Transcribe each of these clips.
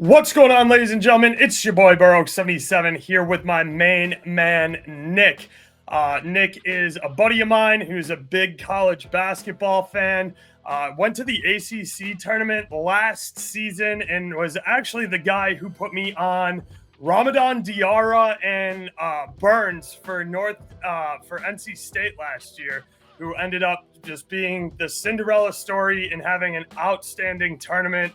What's going on, ladies and gentlemen? It's your boy Burrow77 here with my main man, Nick. Nick is a buddy of mine who's a big college basketball fan. Went to the ACC tournament last season and was actually the guy who put me on Ramadan Diarra and Burns for NC State last year, who ended up just being the Cinderella story and having an outstanding tournament.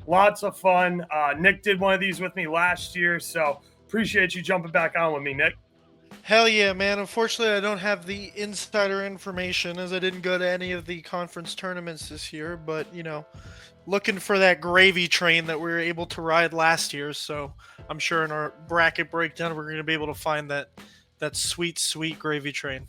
Lots of fun. Nick did one of these with me last year, so appreciate you jumping back on with me, Nick. Hell yeah, man. Unfortunately, I don't have the insider information as I didn't go to any of the conference tournaments this year, but, looking for that gravy train that we were able to ride last year, so I'm sure in our bracket breakdown we're going to be able to find that sweet, sweet gravy train.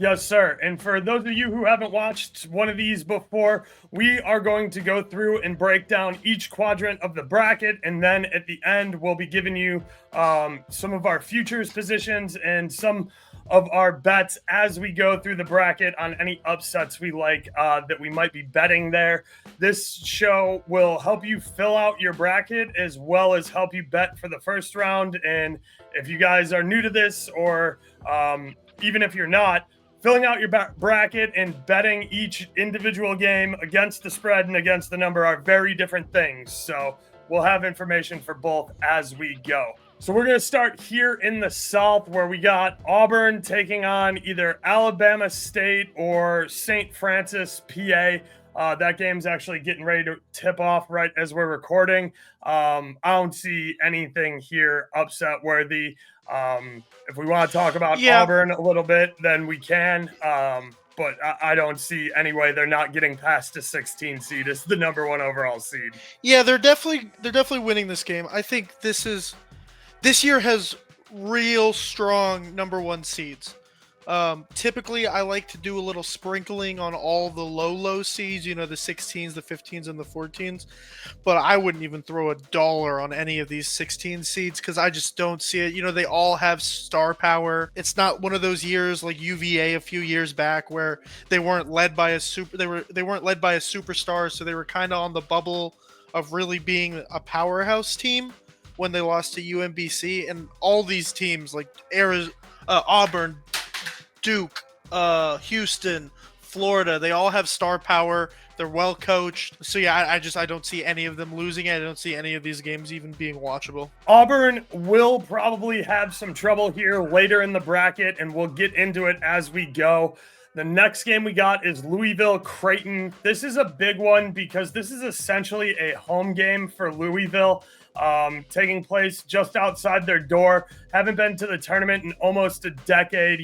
Yes, sir. And for those of you who haven't watched one of these before, we are going to go through and break down each quadrant of the bracket. And then at the end, we'll be giving you some of our futures positions and some of our bets as we go through the bracket on any upsets we like that we might be betting there. This show will help you fill out your bracket as well as help you bet for the first round. And if you guys are new to this, or even if you're not, filling out your bracket and betting each individual game against the spread and against the number are very different things. So we'll have information for both as we go. So we're going to start here in the South, where we got Auburn taking on either Alabama State or St. Francis, PA. That game's actually getting ready to tip off right as we're recording. I don't see anything here upset worthy. If we want to talk about Auburn a little bit, then we can. But I don't see any way they're not getting past a 16 seed as the number one overall seed. Yeah, they're definitely winning this game. I think this year has real strong number one seeds. Typically, I like to do a little sprinkling on all the low seeds, the 16s, the 15s, and the 14s. But I wouldn't even throw $1 on any of these 16 seeds because I just don't see it. They all have star power. It's not one of those years like UVA a few years back where they weren't led by a superstar, so they were kind of on the bubble of really being a powerhouse team when they lost to UMBC. And all these teams like Auburn, Duke, Houston, Florida, they all have star power. They're well coached. So yeah, I don't see any of them losing it. I don't see any of these games even being watchable. Auburn will probably have some trouble here later in the bracket, and we'll get into it as we go. The next game we got is Louisville-Creighton. This is a big one because this is essentially a home game for Louisville. Taking place just outside their door. Haven't been to the tournament in almost a decade.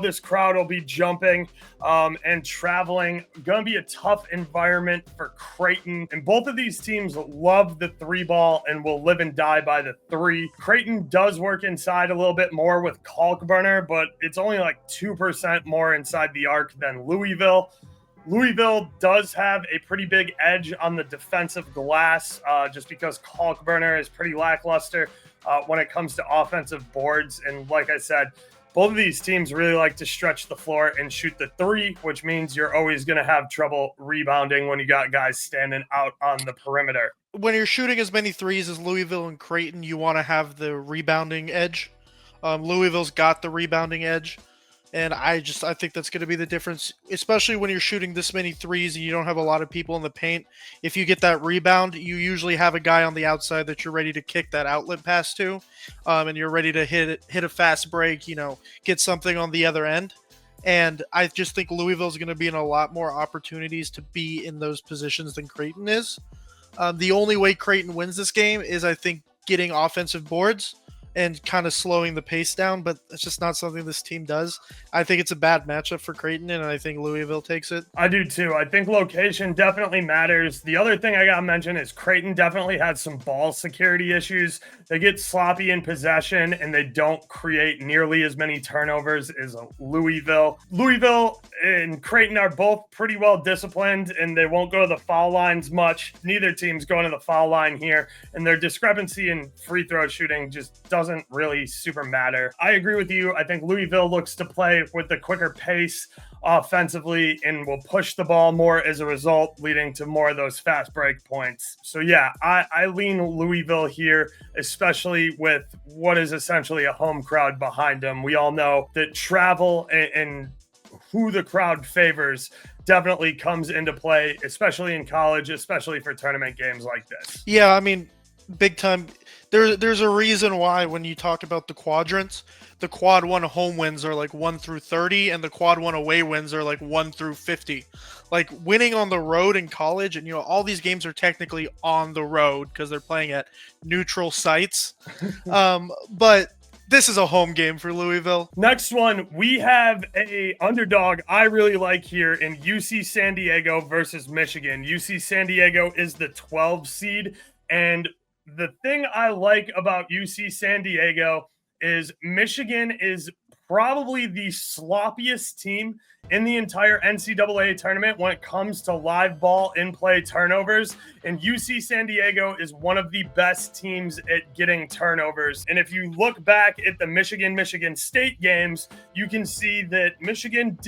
This crowd will be jumping and traveling. Going to be a tough environment for Creighton. And both of these teams love the three ball and will live and die by the three. Creighton does work inside a little bit more with Kalkbrenner, but it's only like 2% more inside the arc than Louisville. Louisville does have a pretty big edge on the defensive glass just because Kalkbrenner is pretty lackluster when it comes to offensive boards. And like I said, both of these teams really like to stretch the floor and shoot the three, which means you're always going to have trouble rebounding when you got guys standing out on the perimeter. When you're shooting as many threes as Louisville and Creighton, you want to have the rebounding edge. Louisville's got the rebounding edge. And I think that's going to be the difference, especially when you're shooting this many threes and you don't have a lot of people in the paint. If you get that rebound, you usually have a guy on the outside that you're ready to kick that outlet pass to, and you're ready to hit a fast break, get something on the other end. And I just think Louisville's going to be in a lot more opportunities to be in those positions than Creighton is. The only way Creighton wins this game is, I think, getting offensive boards and kind of slowing the pace down, but it's just not something this team does. I think it's a bad matchup for Creighton, and I think Louisville takes it. I do too. I think location definitely matters. The other thing I got to mention is Creighton definitely had some ball security issues. They get sloppy in possession, and they don't create nearly as many turnovers as Louisville. Louisville and Creighton are both pretty well disciplined, and they won't go to the foul lines much. Neither team's going to the foul line here, and their discrepancy in free throw shooting just doesn't really super matter. I agree with you. I think Louisville looks to play with the quicker pace offensively and will push the ball more as a result, leading to more of those fast break points. So yeah, I lean Louisville here, especially with what is essentially a home crowd behind them. We all know that travel and who the crowd favors definitely comes into play, especially in college, especially for tournament games like this. Yeah, I mean, big time. There's a reason why when you talk about the quadrants, the quad 1 home wins are like 1 through 30 and the quad 1 away wins are like 1 through 50. Like winning on the road in college, and all these games are technically on the road because they're playing at neutral sites. But this is a home game for Louisville. Next one, we have a underdog I really like here in UC San Diego versus Michigan. UC San Diego is the 12 seed, and the thing I like about UC San Diego is Michigan is probably the sloppiest team in the entire NCAA tournament when it comes to live ball in play turnovers. And UC San Diego is one of the best teams at getting turnovers. And if you look back at the Michigan State games, you can see that Michigan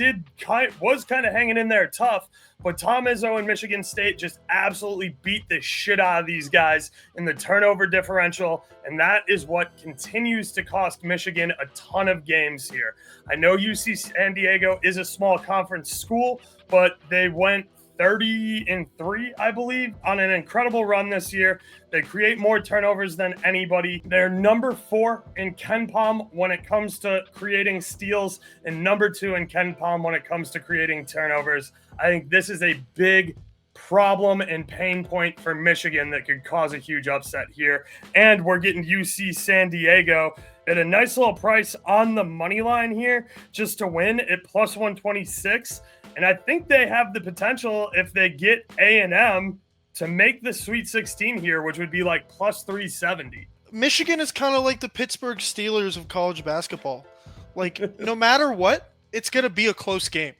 was kind of hanging in there tough, but Tom Izzo and Michigan State just absolutely beat the shit out of these guys in the turnover differential. And that is what continues to cost Michigan a ton of games here. I know UC San Diego is a small conference school, but they went 30-3, I believe, on an incredible run this year. They create more turnovers than anybody. They're number 4 in KenPom when it comes to creating steals and number 2 in KenPom when it comes to creating turnovers. I think this is a big problem and pain point for Michigan that could cause a huge upset here. And we're getting UC San Diego at a nice little price on the money line here just to win at plus 126. And I think they have the potential, if they get A&M, to make the Sweet 16 here, which would be like plus 370. Michigan is kind of like the Pittsburgh Steelers of college basketball. Like, no matter what, it's going to be a close game.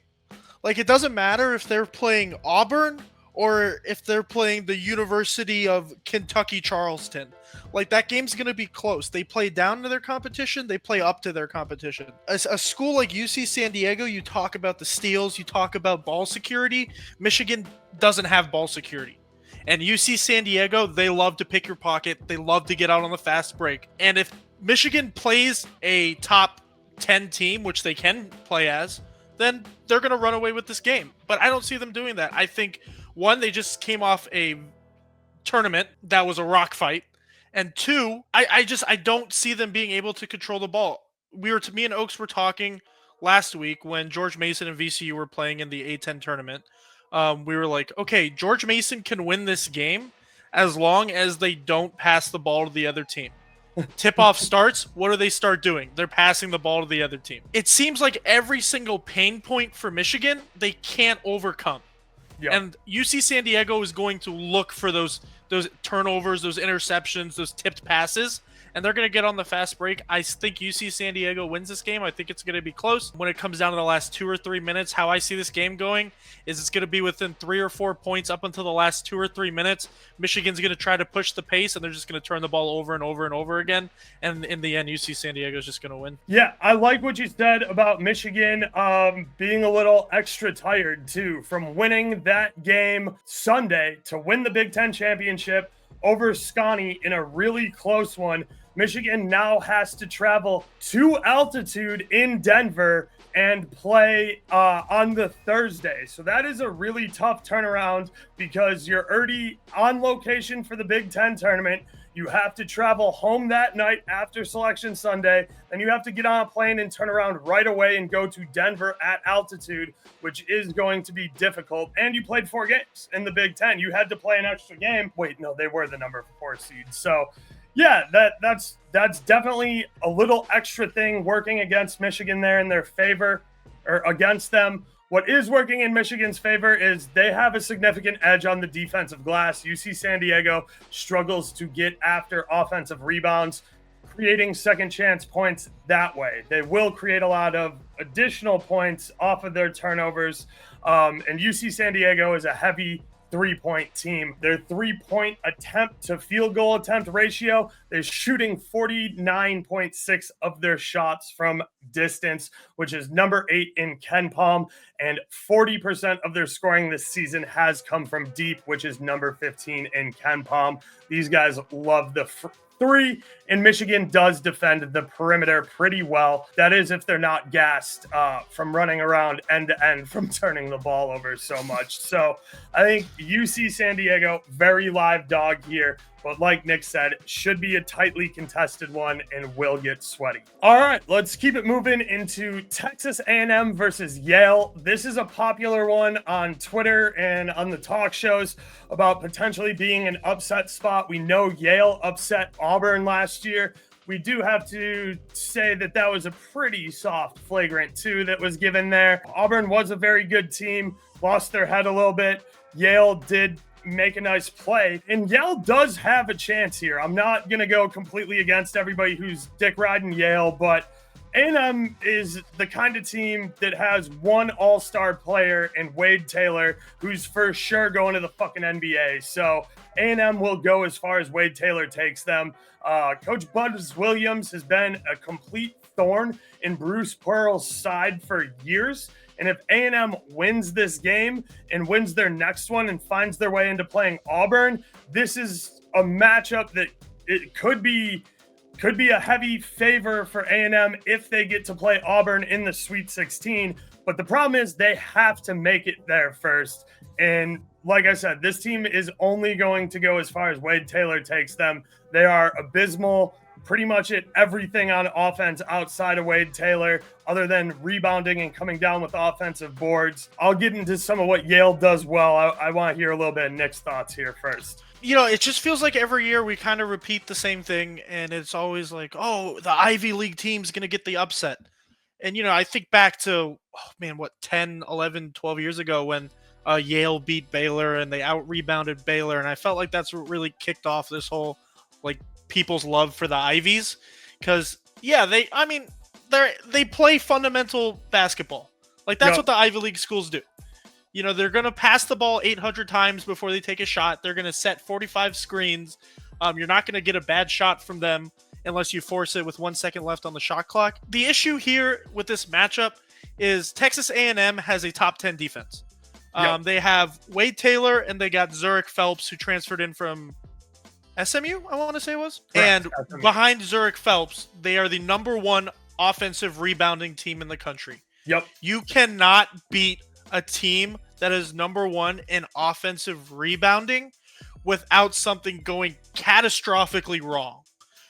Like, it doesn't matter if they're playing Auburn or if they're playing the University of Kentucky Charleston. Like, that game's going to be close. They play down to their competition. They play up to their competition. As a school like UC San Diego, you talk about the steals. You talk about ball security. Michigan doesn't have ball security. And UC San Diego, they love to pick your pocket. They love to get out on the fast break. And if Michigan plays a top 10 team, which they can play as, then they're going to run away with this game. But I don't see them doing that. I think, one, they just came off a tournament that was a rock fight. And two, I don't see them being able to control the ball. Me and Oaks were talking last week when George Mason and VCU were playing in the A10 tournament. We were like, okay, George Mason can win this game as long as they don't pass the ball to the other team. Tip-off starts, what do they start doing? They're passing the ball to the other team. It seems like every single pain point for Michigan, they can't overcome. Yep. And UC San Diego is going to look for those turnovers, those interceptions, those tipped passes, and they're going to get on the fast break. I think UC San Diego wins this game. I think it's going to be close. When it comes down to the last 2 or 3 minutes, how I see this game going is it's going to be within 3 or 4 points up until the last 2 or 3 minutes. Michigan's going to try to push the pace, and they're just going to turn the ball over and over and over again. And in the end, UC San Diego is just going to win. Yeah, I like what you said about Michigan being a little extra tired, too, from winning that game Sunday to win the Big Ten championship over Scotty in a really close one. Michigan now has to travel to altitude in Denver and play on the Thursday. So that is a really tough turnaround because you're already on location for the Big Ten tournament. You have to travel home that night after Selection Sunday. Then you have to get on a plane and turn around right away and go to Denver at altitude, which is going to be difficult. And you played 4 games in the Big Ten. You had to play an extra game. Wait, no, they were the number 4 seed. So yeah, that's definitely a little extra thing working against Michigan there in their favor, or against them. What is working in Michigan's favor is they have a significant edge on the defensive glass. UC San Diego struggles to get after offensive rebounds, creating second chance points that way. They will create a lot of additional points off of their turnovers. And UC San Diego is a heavy 3-point team. Their 3-point attempt to field goal attempt ratio, they're shooting 49.6 of their shots from distance, which is number 8 in KenPom, and 40% of their scoring this season has come from deep, which is number 15 in KenPom. These guys love the three, and Michigan does defend the perimeter pretty well. That is if they're not gassed from running around end to end from turning the ball over so much. So I think UC San Diego, very live dog here, but like Nick said, should be a tightly contested one and will get sweaty. All right, let's keep it moving into Texas A&M versus Yale. This is a popular one on Twitter and on the talk shows about potentially being an upset spot. We know Yale upset Auburn last year. We do have to say that that was a pretty soft flagrant 2 that was given there. Auburn was a very good team, lost their head a little bit. Yale did make a nice play, and Yale does have a chance here. I'm not going to go completely against everybody who's dick riding Yale, but A&M is the kind of team that has one all-star player in Wade Taylor, who's for sure going to the fucking NBA. So A&M will go as far as Wade Taylor takes them. Coach Buzz Williams has been a complete thorn in Bruce Pearl's side for years. And if A&M wins this game and wins their next one and finds their way into playing Auburn, this is a matchup that it could be a heavy favor for A&M if they get to play Auburn in the Sweet 16. But the problem is they have to make it there first. And like I said, this team is only going to go as far as Wade Taylor takes them. They are abysmal pretty much at everything on offense outside of Wade Taylor, other than rebounding and coming down with offensive boards. I'll get into some of what Yale does well. I want to hear a little bit of Nick's thoughts here first. You know, it just feels like every year we kind of repeat the same thing, and it's always like, oh, the Ivy League team's going to get the upset. And, you know, I think back to, 10, 11, 12 years ago when Yale beat Baylor and they out-rebounded Baylor, and I felt like that's what really kicked off this whole, people's love for the Ivies. Because, yeah, they play fundamental basketball. That's what the Ivy League schools do. You know, they're going to pass the ball 800 times before they take a shot. They're going to set 45 screens. You're not going to get a bad shot from them unless you force it with 1 second left on the shot clock. The issue here with this matchup is Texas A&M has a top 10 defense. They have Wade Taylor and they got Zurich Phelps, who transferred in from SMU, I want to say it was. Correct. And SMU. Behind Zurich Phelps, they are the number 1 offensive rebounding team in the country. Yep. You cannot beat a team that is number 1 in offensive rebounding without something going catastrophically wrong.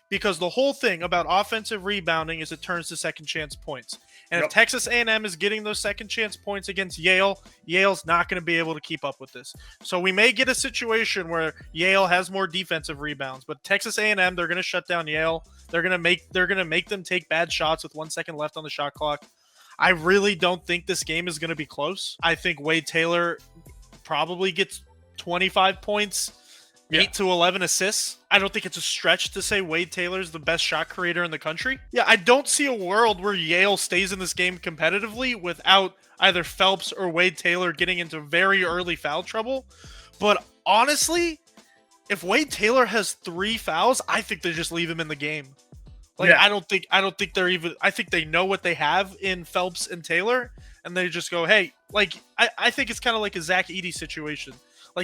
Because the whole thing about offensive rebounding is it turns to second chance points. And if Texas A&M is getting those second chance points against Yale, Yale's not going to be able to keep up with this. So we may get a situation where Yale has more defensive rebounds, but Texas A&M, they're going to shut down Yale. They're going to make them take bad shots with 1 second left on the shot clock. I really don't think this game is going to be close. I think Wade Taylor probably gets 25 points, 8 to 11 assists. I don't think it's a stretch to say Wade Taylor's the best shot creator in the country. Yeah, I don't see a world where Yale stays in this game competitively without either Phelps or Wade Taylor getting into very early foul trouble. But honestly, if Wade Taylor has 3 fouls, I think they just leave him in the game. I don't think they're even, I think they know what they have in Phelps and Taylor, and they just go, hey, I think it's kind of like a Zach Edey situation.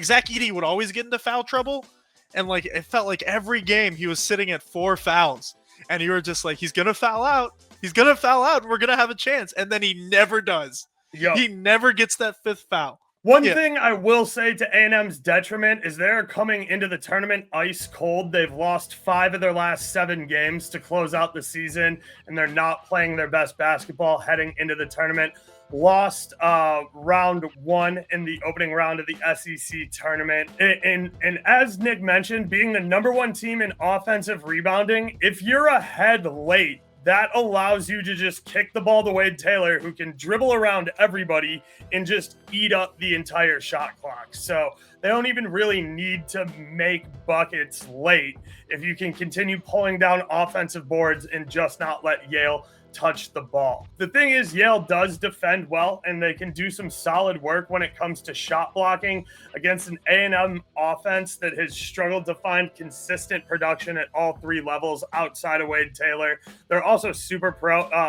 Zach Edey would always get into foul trouble, and it felt like every game he was sitting at 4 fouls, and you were just like, he's gonna foul out, and we're gonna have a chance, and then he never does. He never gets that 5th foul. One thing I will say to A&M's detriment is they're coming into the tournament ice cold. They've lost 5 of their last 7 games to close out the season, and they're not playing their best basketball heading into the tournament. Lost round 1 in the opening round of the SEC tournament. And as Nick mentioned, being the number 1 team in offensive rebounding, if you're ahead late, that allows you to just kick the ball to Wade Taylor, who can dribble around everybody and just eat up the entire shot clock. So they don't even really need to make buckets late if you can continue pulling down offensive boards and just not let Yale touch the ball. The thing is, Yale does defend well, and they can do some solid work when it comes to shot blocking against an A&M offense that has struggled to find consistent production at all three levels outside of Wade Taylor. They're also super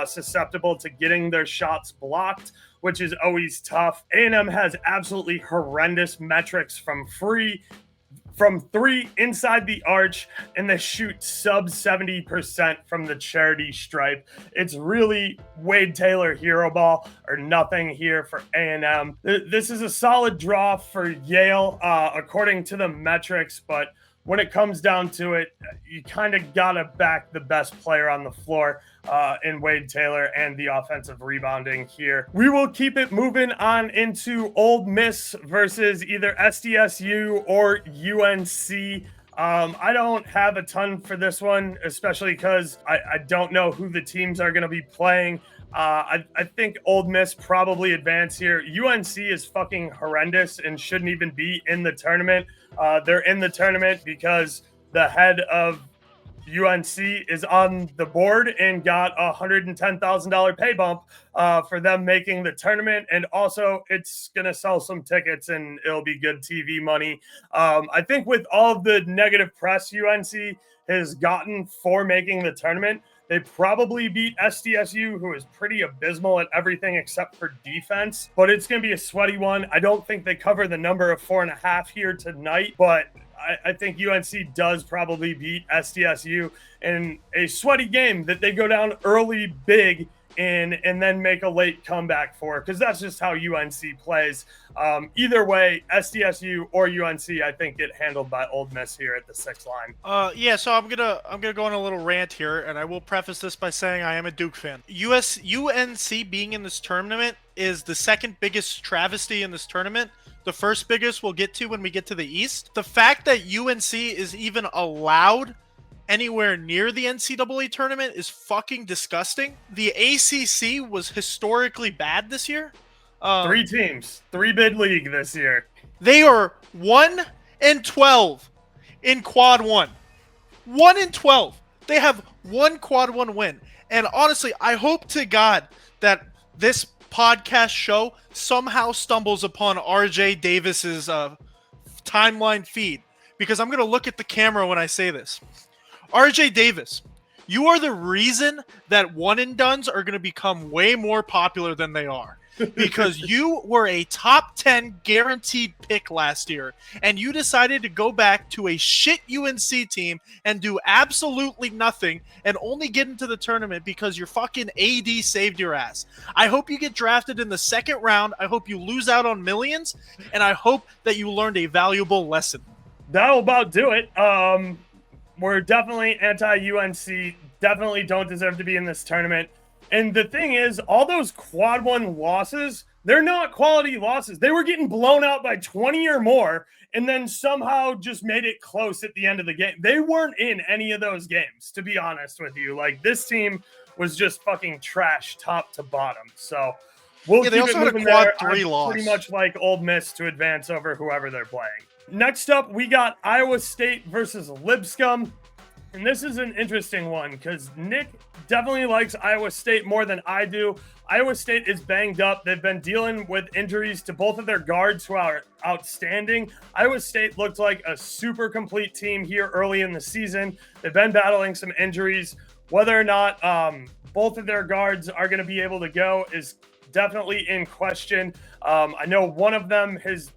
susceptible to getting their shots blocked, which is always tough. A&M has absolutely horrendous metrics from three inside the arch, and they shoot sub 70% from the charity stripe. It's really Wade Taylor hero ball or nothing here for A&M. This is a solid draw for Yale, according to the metrics, but when it comes down to it, you kind of got to back the best player on the floor in Wade Taylor and the offensive rebounding here. We will keep it moving on into Ole Miss versus either SDSU or UNC. I don't have a ton for this one, especially because I don't know who the teams are going to be playing. I think Ole Miss probably advance here. UNC is fucking horrendous and shouldn't even be in the tournament. They're in the tournament because the head of UNC is on the board and got a $110,000 pay bump for them making the tournament. And also it's going to sell some tickets and it'll be good TV money. I think with all of the negative press UNC has gotten for making the tournament, they probably beat SDSU, who is pretty abysmal at everything except for defense. But it's going to be a sweaty one. I don't think they cover the number of 4.5 here tonight, but I think UNC does probably beat SDSU in a sweaty game that they go down early big and then make a late comeback for, because that's just how UNC plays. Either way, SDSU or UNC, I think, get handled by Ole Miss here at the 6 line. So I'm gonna go on a little rant here, and I will preface this by saying I am a Duke fan. UNC being in this tournament is the second biggest travesty in this tournament. The first biggest we'll get to when we get to the East. The fact that UNC is even allowed anywhere near the NCAA tournament is fucking disgusting. The ACC was historically bad this year. 3 teams, 3-bid league this year. They are 1-12 in quad 1. 1-12. They have one quad 1 win. And honestly, I hope to God that this podcast show somehow stumbles upon RJ Davis's timeline feed, because I'm going to look at the camera when I say this. RJ Davis, you are the reason that one and dones are going to become way more popular than they are, because you were a top 10 guaranteed pick last year, and you decided to go back to a shit UNC team and do absolutely nothing and only get into the tournament because your fucking AD saved your ass. I hope you get drafted in the 2nd round. I hope you lose out on millions, and I hope that you learned a valuable lesson. That'll about do it. We're definitely anti-UNC, definitely don't deserve to be in this tournament. And the thing is, all those quad 1 losses, they're not quality losses. They were getting blown out by 20 or more and then somehow just made it close at the end of the game. They weren't in any of those games, to be honest with you. Like, this team was just fucking trash top to bottom. So we'll keep it moving there. I'd pretty much like Ole Miss to advance over whoever they're playing. Next up, we got Iowa State versus Lipscomb. And this is an interesting one because Nick definitely likes Iowa State more than I do. Iowa State is banged up. They've been dealing with injuries to both of their guards who are outstanding. Iowa State looked like a super complete team here early in the season. They've been battling some injuries. Whether or not both of their guards are going to be able to go is definitely in question. I know one of them has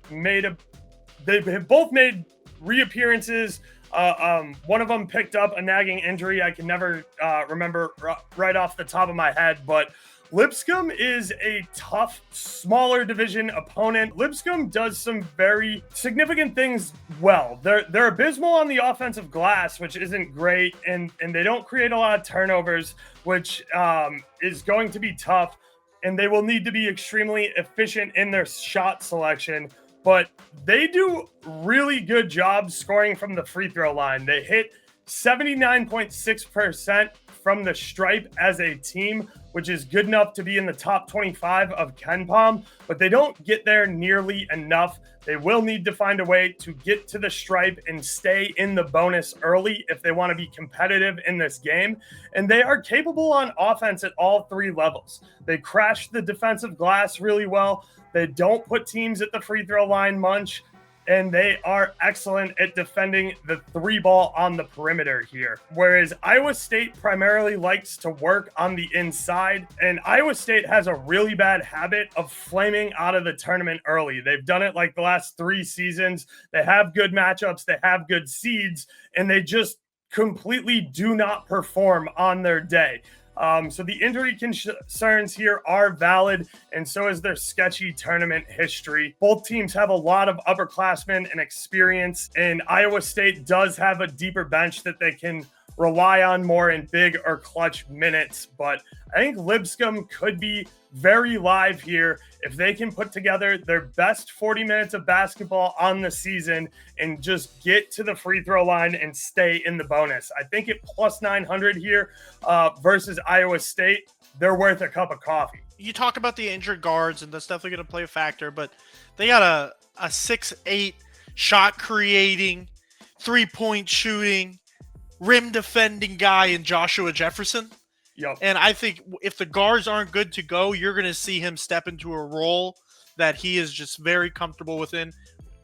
they have both made reappearances. One of them picked up a nagging injury. I can never remember right off the top of my head, but Lipscomb is a tough, smaller division opponent. Lipscomb does some very significant things well. They're abysmal on the offensive glass, which isn't great, and they don't create a lot of turnovers, which is going to be tough, and they will need to be extremely efficient in their shot selection. But they do really good job scoring from the free throw line. They hit 79.6% from the stripe as a team, which is good enough to be in the top 25 of KenPom, but they don't get there nearly enough. They will need to find a way to get to the stripe and stay in the bonus early if they want to be competitive in this game. And they are capable on offense at all three levels. They crash the defensive glass really well. They don't put teams at the free throw line much. And they are excellent at defending the three ball on the perimeter here. Whereas Iowa State primarily likes to work on the inside, and Iowa State has a really bad habit of flaming out of the tournament early. They've done it like the last 3 seasons. They have good matchups, they have good seeds, and they just completely do not perform on their day. So the injury concerns here are valid, and so is their sketchy tournament history. Both teams have a lot of upperclassmen and experience, and Iowa State does have a deeper bench that they can rely on more in big or clutch minutes. But I think Lipscomb could be very live here if they can put together their best 40 minutes of basketball on the season and just get to the free throw line and stay in the bonus. I think at plus 900 here versus Iowa State, they're worth a cup of coffee. You talk about the injured guards, and that's definitely going to play a factor, but they got a 6'8" shot creating, 3-point shooting, rim defending guy in Joshua Jefferson. Yep. And I think if the guards aren't good to go, you're going to see him step into a role that he is just very comfortable within,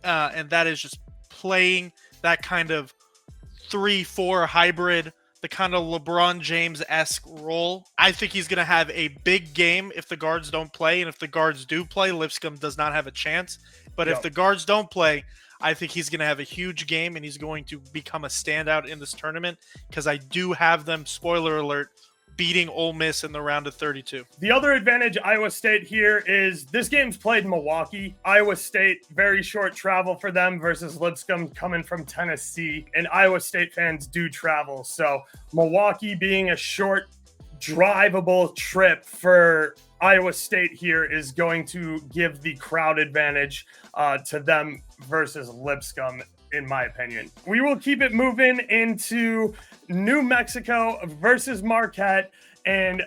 and that is just playing that kind of 3-4 hybrid, the kind of LeBron James-esque role. I think he's going to have a big game if the guards don't play, and if the guards do play, Lipscomb does not have a chance. But if the guards don't play, I think he's going to have a huge game, and he's going to become a standout in this tournament because I do have them, spoiler alert, beating Ole Miss in the round of 32. The other advantage Iowa State here is this game's played in Milwaukee. Iowa State, very short travel for them versus Lipscomb coming from Tennessee. And Iowa State fans do travel. So Milwaukee being a short, drivable trip for Iowa State here is going to give the crowd advantage to them versus Lipscomb, in my opinion. We will keep it moving into New Mexico versus Marquette. And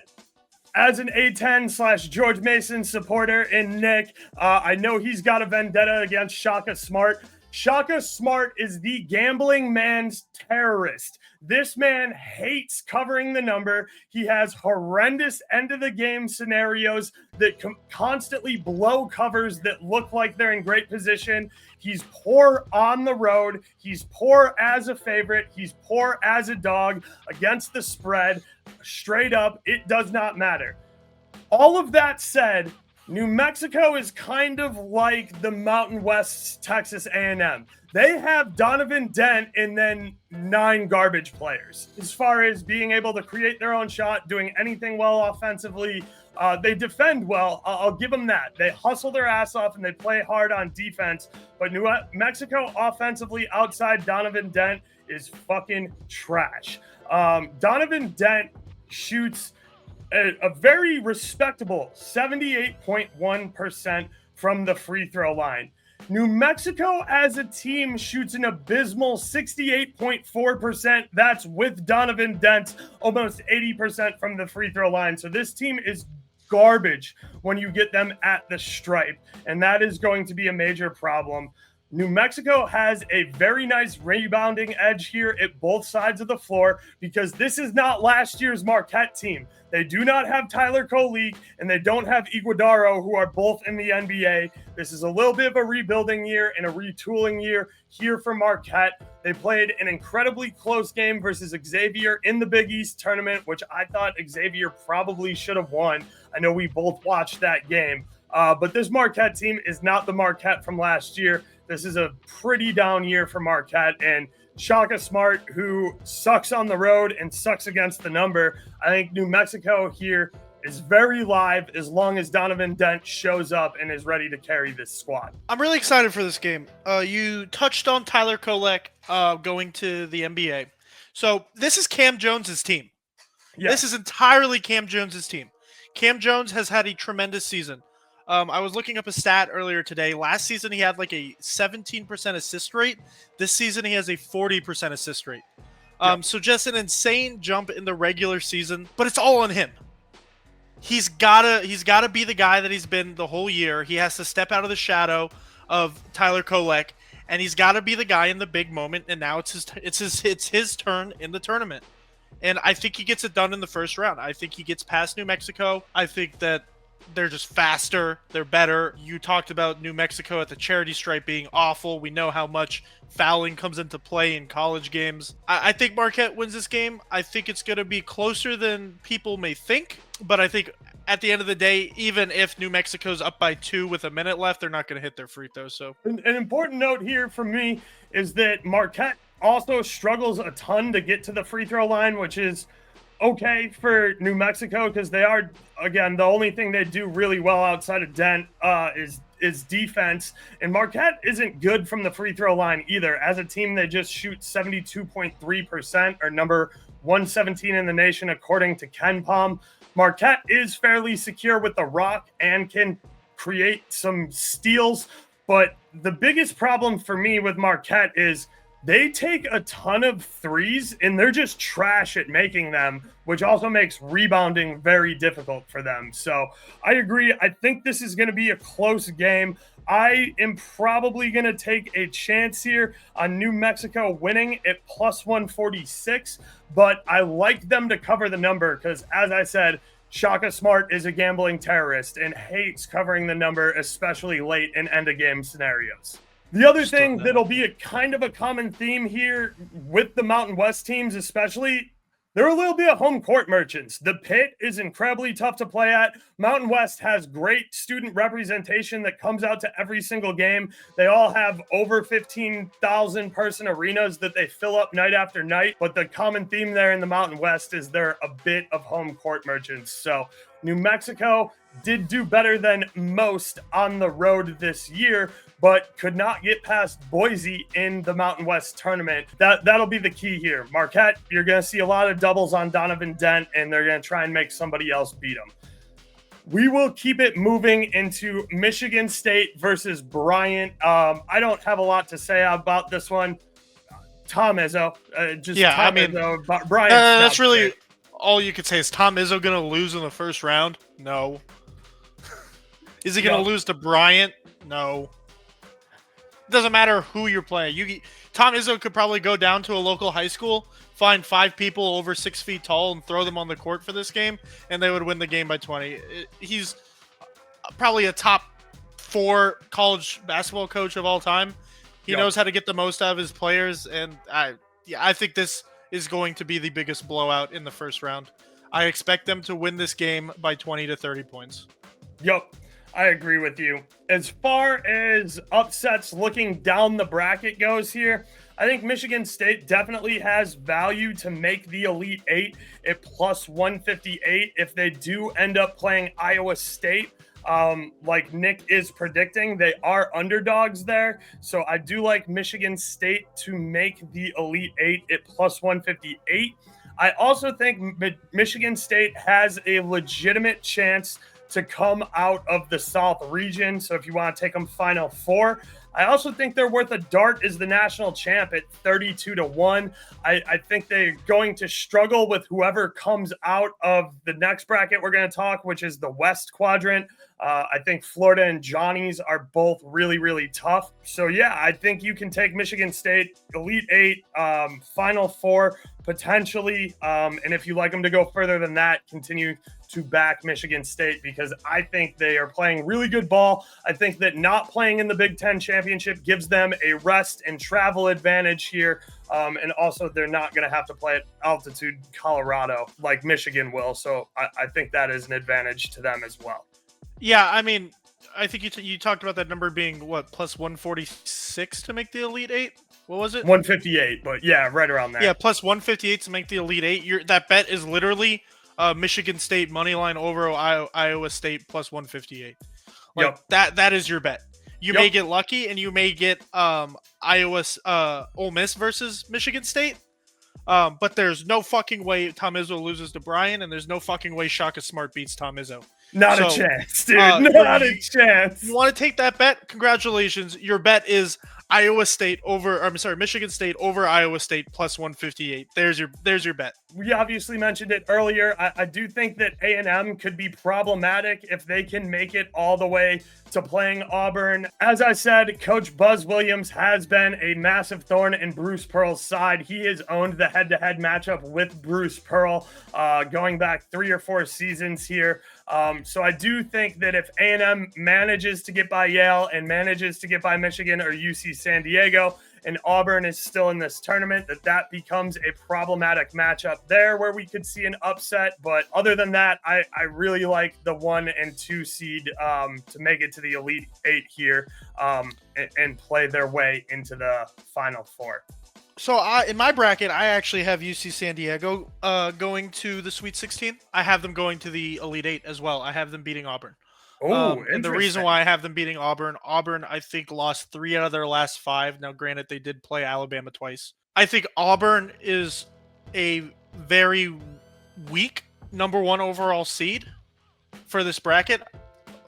as an A10/George Mason supporter in Nick, I know he's got a vendetta against Shaka Smart. Shaka Smart is the gambling man's terrorist. This man hates covering the number. He has horrendous end of the game scenarios that constantly blow covers that look like they're in great position. He's poor on the road. He's poor as a favorite. He's poor as a dog against the spread. Straight up, it does not matter. All of that said, New Mexico is kind of like the Mountain West Texas A&M. They have Donovan Dent and then 9 garbage players. As far as being able to create their own shot, doing anything well offensively, they defend well. I'll give them that. They hustle their ass off and they play hard on defense. But New Mexico offensively outside Donovan Dent is fucking trash. Donovan Dent shoots a very respectable 78.1% from the free throw line. New Mexico as a team shoots an abysmal 68.4%. That's with Donovan Dent, almost 80% from the free throw line. So this team is garbage when you get them at the stripe, and that is going to be a major problem. New Mexico has a very nice rebounding edge here at both sides of the floor because this is not last year's Marquette team. They do not have Tyler Kolik and they don't have Iguodaro, who are both in the NBA. This is a little bit of a rebuilding year and a retooling year here for Marquette. They played an incredibly close game versus Xavier in the Big East tournament, which I thought Xavier probably should have won. I know we both watched that game. But this Marquette team is not the Marquette from last year. This is a pretty down year for Marquette, and Shaka Smart, who sucks on the road and sucks against the number. I think New Mexico here is very live as long as Donovan Dent shows up and is ready to carry this squad. I'm really excited for this game. You touched on Tyler Kolek going to the NBA. So this is Cam Jones's team. Yes. This is entirely Cam Jones's team. Cam Jones has had a tremendous season. I was looking up a stat earlier today. Last season, he had like a 17% assist rate. This season, he has a 40% assist rate. So just an insane jump in the regular season, but it's all on him. He's gotta be the guy that he's been the whole year. He has to step out of the shadow of Tyler Kolek, and he's got to be the guy in the big moment. And now it's his turn in the tournament. And I think he gets it done in the first round. I think he gets past New Mexico. I think that they're just faster. They're better. You talked about New Mexico at the charity stripe being awful. We know how much fouling comes into play in college games. I think Marquette wins this game. I think it's going to be closer than people may think. But I think at the end of the day, even if New Mexico's up by 2 with a minute left, they're not going to hit their free throws. So an important note here for me is that Marquette also struggles a ton to get to the free throw line, which is okay for New Mexico because they are, again, the only thing they do really well outside of Dent is defense. And Marquette isn't good from the free throw line either. As a team, they just shoot 72.3%, or number 117 in the nation, according to KenPom. Marquette is fairly secure with the rock and can create some steals. But the biggest problem for me with Marquette is they take a ton of threes and they're just trash at making them, which also makes rebounding very difficult for them. So I agree. I think this is going to be a close game. I am probably going to take a chance here on New Mexico winning at plus 146, but I like them to cover the number because, as I said, Shaka Smart is a gambling terrorist and hates covering the number, especially late in end-of-game scenarios. The other thing that'll be a kind of a common theme here with the Mountain West teams especially, they're a little bit of home court merchants. The Pit is incredibly tough to play at. Mountain West has great student representation that comes out to every single game. They all have over 15,000 person arenas that they fill up night after night. But the common theme there in the Mountain West is they're a bit of home court merchants. So New Mexico did do better than most on the road this year, but could not get past Boise in the Mountain West tournament. That'll be the key here. Marquette, you're going to see a lot of doubles on Donovan Dent, and they're going to try and make somebody else beat them. We will keep it moving into Michigan State versus Bryant. I don't have a lot to say about this one. Tom Izzo. Izzo. Bryant. That's really all you could say. Is Tom Izzo going to lose in the first round? No. Is he going to lose to Bryant? No. Doesn't matter who you're playing. Tom Izzo could probably go down to a local high school, find 5 people over 6 feet tall, and throw them on the court for this game, and they would win the game by 20. He's probably a top 4 college basketball coach of all time. He knows how to get the most out of his players, and I think this is going to be the biggest blowout in the first round. I expect them to win this game by 20 to 30 points. Yep. I agree with you. As far as upsets looking down the bracket goes here, I think Michigan State definitely has value to make the Elite Eight at plus 158 if they do end up playing Iowa State. Like Nick is predicting, they are underdogs there. So I do like Michigan State to make the Elite Eight at plus 158. I also think Michigan State has a legitimate chance to come out of the South region. So if you want to take them Final Four, I also think they're worth a dart as the national champ at 32-1. I think they're going to struggle with whoever comes out of the next bracket we're going to talk, which is the West Quadrant. I think Florida and Johnny's are both really, really tough. So yeah, I think you can take Michigan State, Elite Eight, Final Four, potentially. And if you like them to go further than that, continue to back Michigan State because I think they are playing really good ball. I think that not playing in the Big Ten championship gives them a rest and travel advantage here. And also they're not going to have to play at altitude Colorado like Michigan will. So I think that is an advantage to them as well. Yeah, I mean, I think you talked about that number being, what, plus 146 to make the Elite Eight? What was it? 158, but yeah, right around there. Yeah, plus 158 to make the Elite Eight. That bet is literally Michigan State money line over Iowa State plus 158. Like, that is your bet. You may get lucky, and you may get Iowa's Ole Miss versus Michigan State. But there's no fucking way Tom Izzo loses to Brian, and there's no fucking way Shaka Smart beats Tom Izzo. Not a chance, dude. Not a chance. You want to take that bet? Congratulations. Your bet is Michigan State over Iowa State plus 158. There's your bet. We obviously mentioned it earlier. I do think that A&M could be problematic if they can make it all the way to playing Auburn. As I said, Coach Buzz Williams has been a massive thorn in Bruce Pearl's side. He has owned the head-to-head matchup with Bruce Pearl going back 3 or 4 seasons here. So I do think that if A&M manages to get by Yale and manages to get by Michigan or UC San Diego, and Auburn is still in this tournament, that becomes a problematic matchup there where we could see an upset. But other than that, I really like the 1 and 2 seed to make it to the Elite Eight here and play their way into the Final Four. So in my bracket, I actually have UC San Diego going to the Sweet 16. I have them going to the Elite Eight as well. I have them beating Auburn. And the reason why I have them beating Auburn, I think lost 3 out of their last 5. Now, granted, they did play Alabama twice. I think Auburn is a very weak number 1 overall seed for this bracket.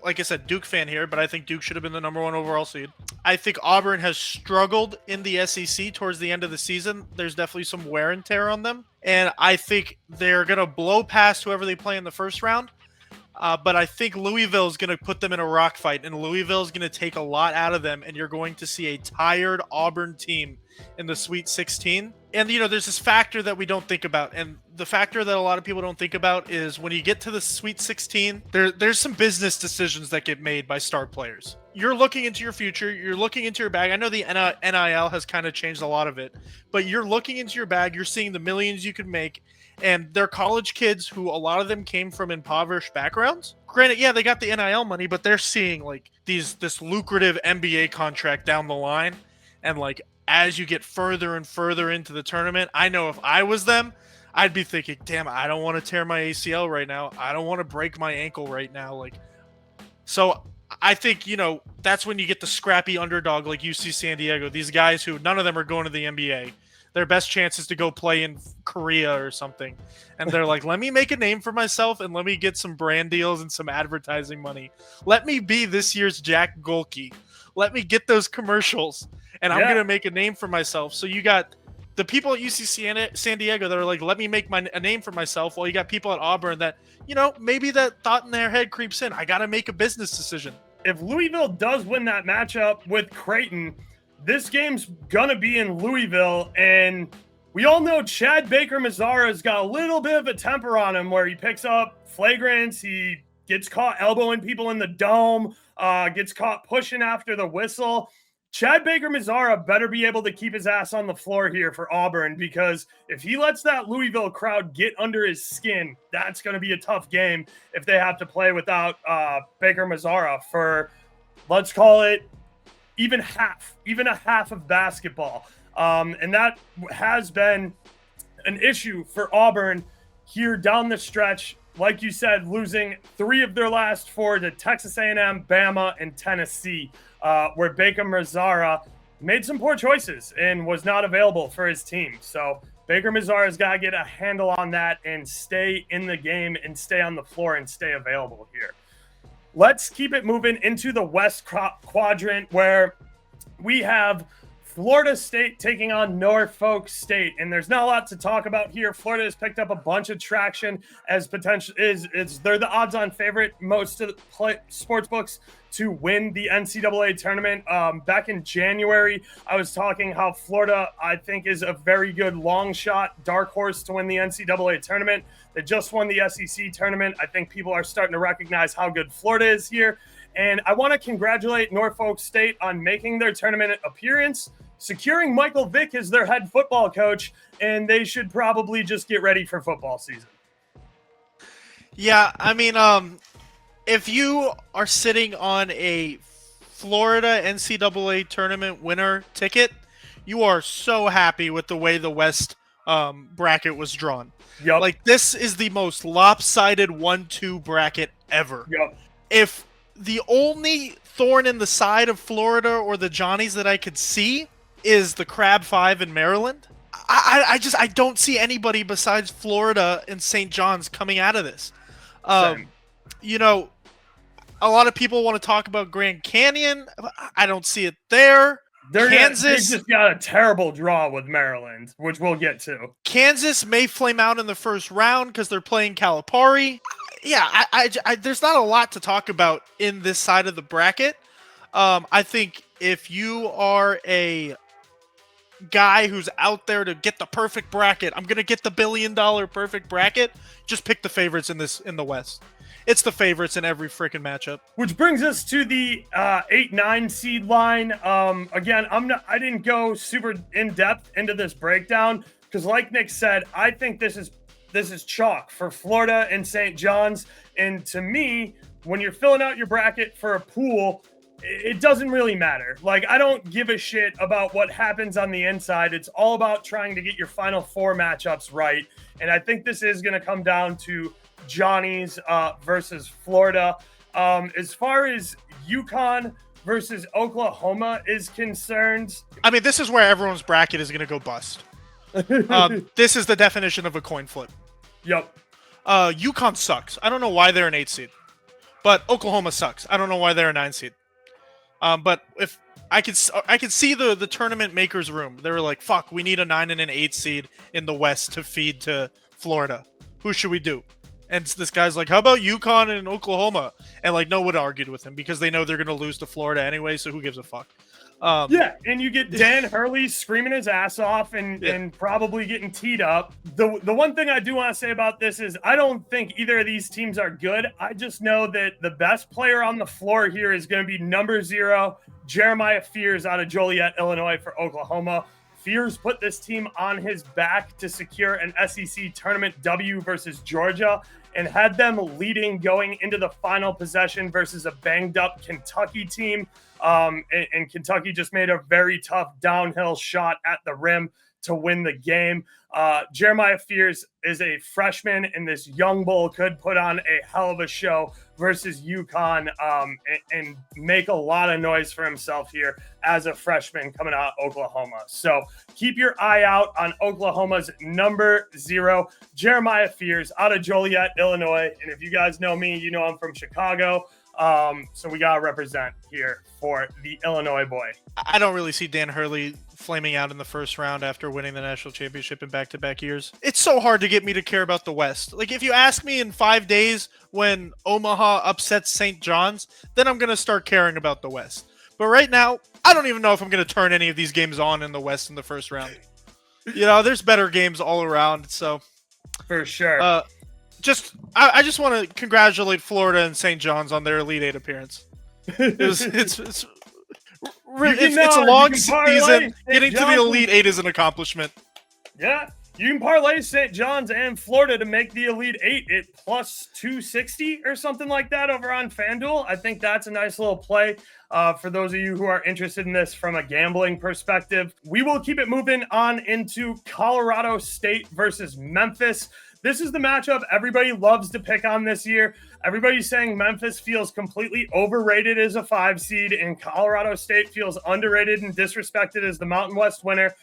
Like I said, Duke fan here, but I think Duke should have been the number 1 overall seed. I think Auburn has struggled in the SEC towards the end of the season. There's definitely some wear and tear on them. And I think they're going to blow past whoever they play in the first round. But I think Louisville is going to put them in a rock fight, and Louisville is going to take a lot out of them, and you're going to see a tired Auburn team in the Sweet 16. And, there's this factor that we don't think about, and the factor that a lot of people don't think about is when you get to the Sweet 16, there's some business decisions that get made by star players. You're looking into your future. You're looking into your bag. I know the NIL has kind of changed a lot of it, but you're looking into your bag. You're seeing the millions you can make. And they're college kids who a lot of them came from impoverished backgrounds. Granted, yeah, they got the NIL money, but they're seeing like this lucrative NBA contract down the line. And like as you get further and further into the tournament, I know if I was them, I'd be thinking, damn, I don't want to tear my ACL right now. I don't want to break my ankle right now. So I think, that's when you get the scrappy underdog like UC San Diego. These guys who none of them are going to the NBA. Their best chance is to go play in Korea or something. And they're like, let me make a name for myself and let me get some brand deals and some advertising money. Let me be this year's Jack Golke. Let me get those commercials. And I'm going to make a name for myself. So you got the people at UC San Diego that are like, let me make a name for myself. Well, you got people at Auburn that, maybe that thought in their head creeps in. I got to make a business decision. If Louisville does win that matchup with Creighton, this game's gonna be in Louisville, and we all know Chad Baker-Mazara's got a little bit of a temper on him where he picks up flagrants, he gets caught elbowing people in the dome, gets caught pushing after the whistle. Chad Baker-Mazara better be able to keep his ass on the floor here for Auburn, because if he lets that Louisville crowd get under his skin, that's going to be a tough game if they have to play without Baker-Mazara for, let's call it, even a half of basketball. And that has been an issue for Auburn here down the stretch. Like you said, losing 3 of their last 4 to Texas A&M, Bama, and Tennessee, where Baker-Mazara made some poor choices and was not available for his team. So Baker-Mazara's got to get a handle on that and stay in the game and stay on the floor and stay available here. Let's keep it moving into the West Quadrant, where we have Florida State taking on Norfolk State, and there's not a lot to talk about here. Florida has picked up a bunch of traction as they're the odds-on favorite most of the sports books to win the NCAA tournament. Back in January, I was talking how Florida, I think, is a very good long shot, dark horse to win the NCAA tournament. They just won the SEC tournament. I think people are starting to recognize how good Florida is here. And I want to congratulate Norfolk State on making their tournament appearance, securing Michael Vick as their head football coach, and they should probably just get ready for football season. Yeah, I mean, if you are sitting on a Florida NCAA tournament winner ticket, you are so happy with the way the West bracket was drawn. Yep. Like, this is the most lopsided 1-2 bracket ever. Yep. If the only thorn in the side of Florida or the Johnnies that I could see is the Crab 5 in Maryland, I don't see anybody besides Florida and St. John's coming out of this. You know, a lot of people want to talk about Grand Canyon. I don't see it there. They Kansas just got a terrible draw with Maryland, which we'll get to. Kansas may flame out in the first round because they're playing Calipari. Yeah, there's not a lot to talk about in this side of the bracket. I think if you are a guy who's out there to get the perfect bracket, I'm gonna get the $1 billion perfect bracket, just pick the favorites in the West. It's the favorites in every freaking matchup. Which brings us to the 8-9 seed line. Again, I didn't go super in depth into this breakdown because, like Nick said, I think this is chalk for Florida and St. John's. And to me, when you're filling out your bracket for a pool, it doesn't really matter. Like, I don't give a shit about what happens on the inside. It's all about trying to get your final four matchups right. And I think this is going to come down to Johnny's versus Florida. As far as UConn versus Oklahoma is concerned, I mean, this is where everyone's bracket is going to go bust. This is the definition of a coin flip. Yep. UConn sucks. I don't know why they're an 8 seed, but Oklahoma sucks. I don't know why they're a 9 seed. But if I could see the tournament makers room, they were like, "Fuck, we need a 9 and an 8 seed in the West to feed to Florida. Who should we do?" And this guy's like, "How about UConn and Oklahoma?" And like, no one argued with him because they know they're gonna lose to Florida anyway. So who gives a fuck? Yeah, and you get Dan Hurley screaming his ass off and probably getting teed up. The one thing I do want to say about this is I don't think either of these teams are good. I just know that the best player on the floor here is going to be number 0, Jeremiah Fears out of Joliet, Illinois for Oklahoma. Fears put this team on his back to secure an SEC tournament W versus Georgia and had them leading going into the final possession versus a banged-up Kentucky team. And Kentucky just made a very tough downhill shot at the rim to win the game. Jeremiah Fears is a freshman, and this young bull could put on a hell of a show versus UConn and make a lot of noise for himself here as a freshman coming out of Oklahoma. So keep your eye out on Oklahoma's number 0, Jeremiah Fears out of Joliet, Illinois. And if you guys know me, you know I'm from Chicago. So we got to represent here for the Illinois boy. I don't really see Dan Hurley flaming out in the first round after winning the national championship in back-to-back years. It's so hard to get me to care about the West. Like, if you ask me in 5 days when Omaha upsets St. John's, then I'm going to start caring about the West. But right now, I don't even know if I'm going to turn any of these games on in the West in the first round. You know, there's better games all around, so. For sure. I just want to congratulate Florida and St. John's on their Elite 8 appearance. It's a long season. Getting to the Elite 8 is an accomplishment. Yeah, you can parlay St. John's and Florida to make the Elite 8 at plus 260 or something like that over on FanDuel. I think that's a nice little play for those of you who are interested in this from a gambling perspective. We will keep it moving on into Colorado State versus Memphis. This is the matchup everybody loves to pick on this year. Everybody's saying Memphis feels completely overrated as a 5 seed, and Colorado State feels underrated and disrespected as the Mountain West winner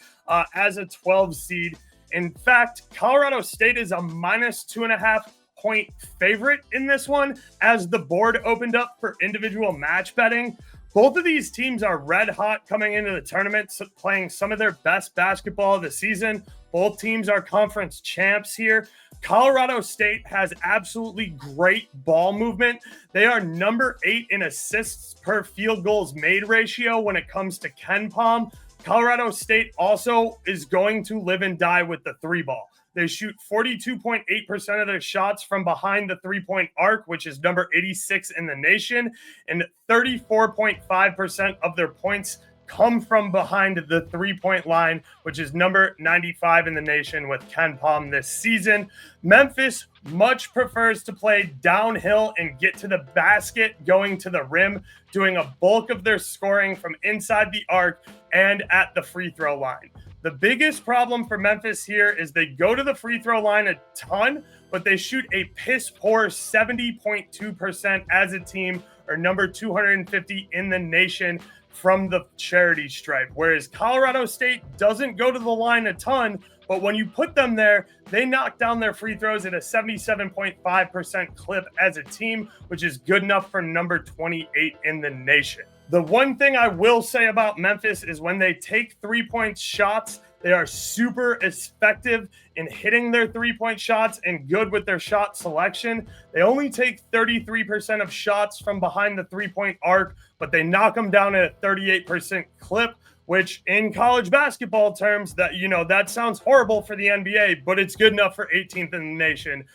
as a 12 seed. In fact, Colorado State is a minus 2.5 point favorite in this one as the board opened up for individual match betting. Both of these teams are red hot coming into the tournament, playing some of their best basketball of the season. Both teams are conference champs here. Colorado State has absolutely great ball movement. They are number 8 in assists per field goals made ratio when it comes to KenPom. Colorado State also is going to live and die with the 3 ball. They shoot 42.8% of their shots from behind the 3-point arc, which is number 86 in the nation, and 34.5% of their points come from behind the 3-point line, which is number 95 in the nation with KenPom this season. Memphis much prefers to play downhill and get to the basket, going to the rim, doing a bulk of their scoring from inside the arc and at the free throw line. The biggest problem for Memphis here is they go to the free throw line a ton, but they shoot a piss poor 70.2% as a team, or number 250 in the nation from the charity stripe. Whereas Colorado State doesn't go to the line a ton, but when you put them there, they knock down their free throws at a 77.5% clip as a team, which is good enough for number 28 in the nation. The one thing I will say about Memphis is when they take three-point shots, they are super effective in hitting their three-point shots and good with their shot selection. They only take 33% of shots from behind the three-point arc, but they knock them down at a 38% clip, which in college basketball terms, that sounds horrible for the NBA, but it's good enough for 18th in the nation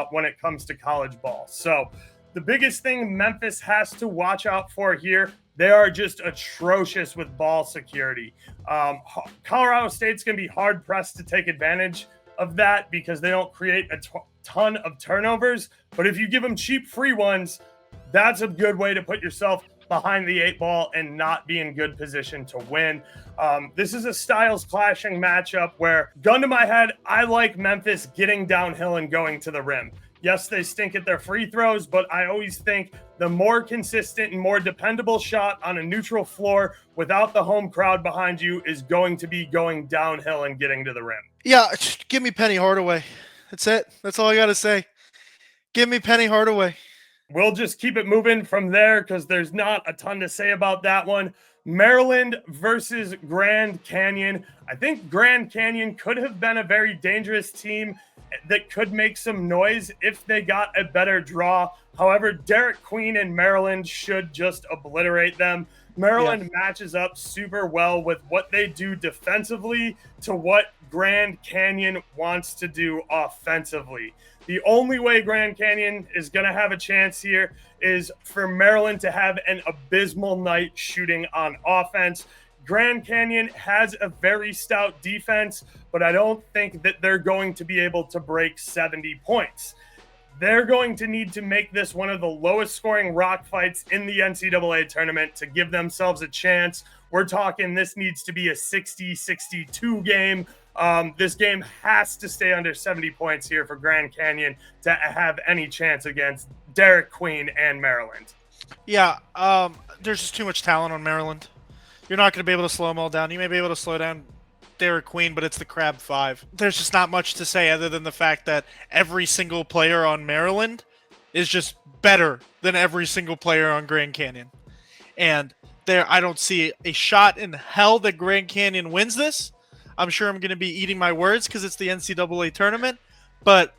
when it comes to college ball. So the biggest thing Memphis has to watch out for here, they are just atrocious with ball security. Colorado State's going to be hard-pressed to take advantage of that because they don't create a ton of turnovers. But if you give them cheap free ones, that's a good way to put yourself behind the eight ball and not be in good position to win. This is a styles clashing matchup where, gun to my head, I like Memphis getting downhill and going to the rim. Yes, they stink at their free throws, but I always think the more consistent and more dependable shot on a neutral floor without the home crowd behind you is going to be going downhill and getting to the rim. Yeah, give me Penny Hardaway. That's it. That's all I got to say. Give me Penny Hardaway. We'll just keep it moving from there because there's not a ton to say about that one. Maryland versus Grand Canyon. I think Grand Canyon could have been a very dangerous team that could make some noise if they got a better draw. However, Derek Queen and Maryland should just obliterate them. Maryland matches up super well with what they do defensively to what Grand Canyon wants to do offensively. The only way Grand Canyon is going to have a chance here is for Maryland to have an abysmal night shooting on offense. Grand Canyon has a very stout defense, but I don't think that they're going to be able to break 70 points. They're going to need to make this one of the lowest scoring rock fights in the NCAA tournament to give themselves a chance. We're talking this needs to be a 60-62 game. This game has to stay under 70 points here for Grand Canyon to have any chance against Derek Queen and Maryland. Yeah, there's just too much talent on Maryland. You're not going to be able to slow them all down. You may be able to slow down Derek Queen, but it's the Crab 5. There's just not much to say other than the fact that every single player on Maryland is just better than every single player on Grand Canyon. And I don't see a shot in hell that Grand Canyon wins this. I'm sure I'm going to be eating my words because it's the NCAA tournament, but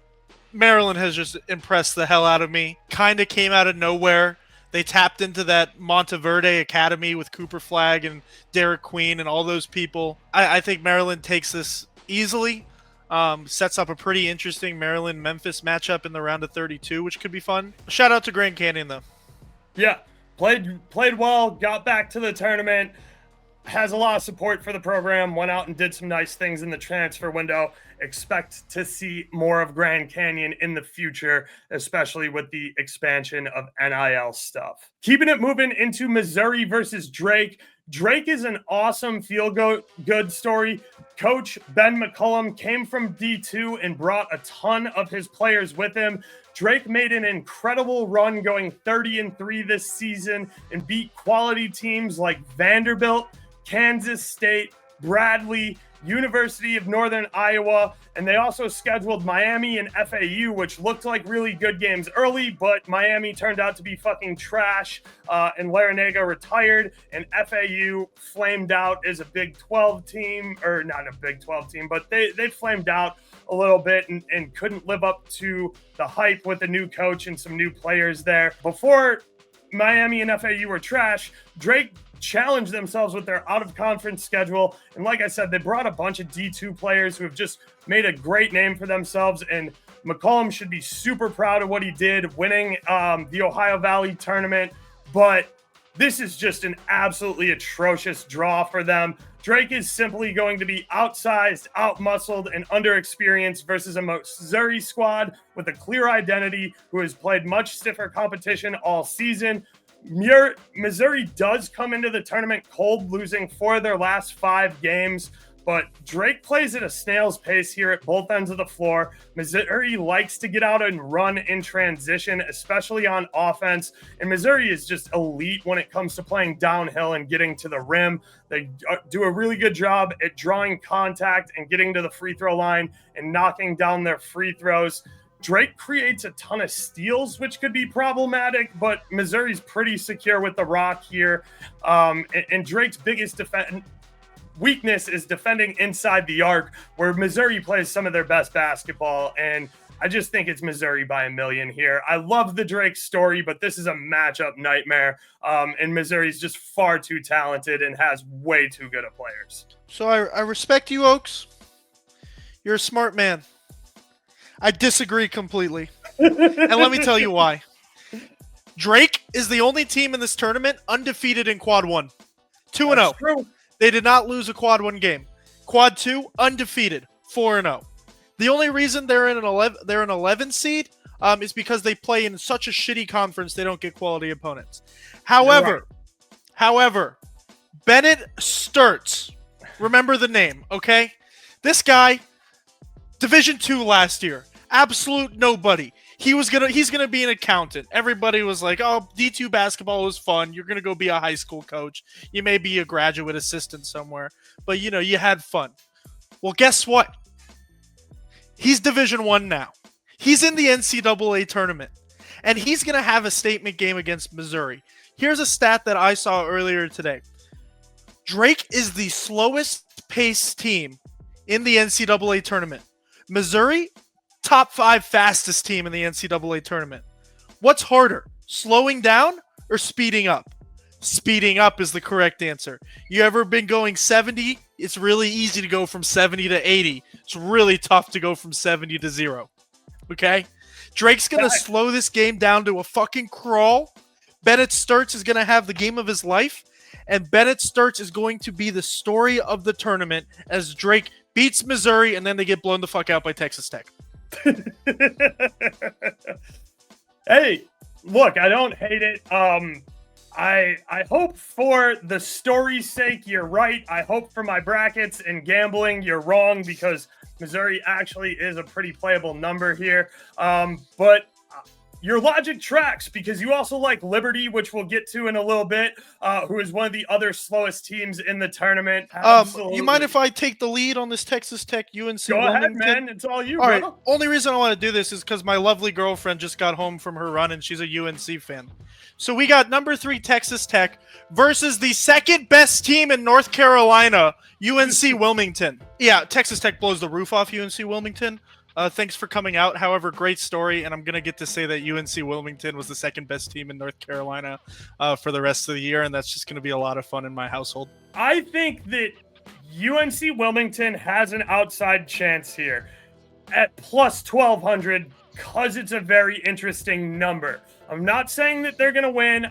Maryland has just impressed the hell out of me. Kind of came out of nowhere. They tapped into that Monteverde Academy with Cooper Flagg and Derek Queen and all those people. I think Maryland takes this easily. Sets up a pretty interesting Maryland-Memphis matchup in the round of 32, which could be fun. Shout out to Grand Canyon, though. Yeah, played well, got back to the tournament, has a lot of support for the program, went out and did some nice things in the transfer window. Expect to see more of Grand Canyon in the future, especially with the expansion of NIL stuff. Keeping it moving into Missouri versus Drake. Drake is an awesome feel-good story. Coach Ben McCullum came from D2 and brought a ton of his players with him. Drake made an incredible run going 30-3 this season and beat quality teams like Vanderbilt, Kansas State, Bradley, University of Northern Iowa, and they also scheduled Miami and FAU, which looked like really good games early, but Miami turned out to be fucking trash, and Larinaga retired, and FAU flamed out as a Big 12 team, or not a Big 12 team, but they flamed out a little bit and couldn't live up to the hype with the new coach and some new players there. Before Miami and FAU were trash, Drake challenged themselves with their out-of-conference schedule. And like I said, they brought a bunch of D2 players who have just made a great name for themselves. And McCollum should be super proud of what he did, winning the Ohio Valley tournament. But this is just an absolutely atrocious draw for them. Drake is simply going to be outsized, out-muscled, and underexperienced versus a Missouri squad with a clear identity who has played much stiffer competition all season. Missouri does come into the tournament cold, losing 4 of their last 5 games, But Drake plays at a snail's pace here at both ends of the floor. Missouri likes to get out and run in transition, especially on offense. And Missouri is just elite when it comes to playing downhill and getting to the rim. They do a really good job at drawing contact and getting to the free throw line and knocking down their free throws. Drake creates a ton of steals, which could be problematic, but Missouri's pretty secure with the rock here. And Drake's biggest weakness is defending inside the arc, where Missouri plays some of their best basketball. And I just think it's Missouri by a million here. I love the Drake story, but this is a matchup nightmare. And Missouri's just far too talented and has way too good of players. So I respect you, Oaks. You're a smart man. I disagree completely. And let me tell you why. Drake is the only team in this tournament undefeated in Quad 1. 2-0. They did not lose a Quad 1 game. Quad 2, undefeated. 4-0. The only reason they're an 11 seed is because they play in such a shitty conference they don't get quality opponents. However, Bennett Sturts. Remember the name, okay? This guy, Division 2 last year. Absolute nobody. He's gonna be an accountant. Everybody was like, "Oh, D2 basketball was fun. You're gonna go be a high school coach. You may be a graduate assistant somewhere, but you had fun." Well, guess what? He's Division 1 now. He's in the NCAA tournament, and he's gonna have a statement game against Missouri. Here's a stat that I saw earlier today. Drake is the slowest paced team in the NCAA tournament. Missouri, top 5 fastest team in the NCAA tournament. What's harder, slowing down or speeding up? Speeding up is the correct answer. You ever been going 70? It's really easy to go from 70 to 80. It's really tough to go from 70 to 0. Okay? Drake's going to slow this game down to a fucking crawl. Bennett Sturts is going to have the game of his life. And Bennett Sturts is going to be the story of the tournament as Drake beats Missouri and then they get blown the fuck out by Texas Tech. Hey, look, I don't hate it. I hope for the story's sake you're right. I hope for my brackets and gambling you're wrong, because Missouri actually is a pretty playable number here. But your logic tracks, because you also like Liberty, which we'll get to in a little bit, who is one of the other slowest teams in the tournament. You mind if I take the lead on this Texas Tech UNC? Go ahead, man. It's all you, all bro. Right. Only reason I want to do this is because my lovely girlfriend just got home from her run, and she's a UNC fan. So we got number 3 Texas Tech versus the second best team in North Carolina, UNC Wilmington. Yeah, Texas Tech blows the roof off UNC Wilmington. Thanks for coming out. However, great story, and I'm going to get to say that UNC Wilmington was the second best team in North Carolina for the rest of the year, and that's just going to be a lot of fun in my household. I think that UNC Wilmington has an outside chance here at plus 1,200 because it's a very interesting number. I'm not saying that they're going to win.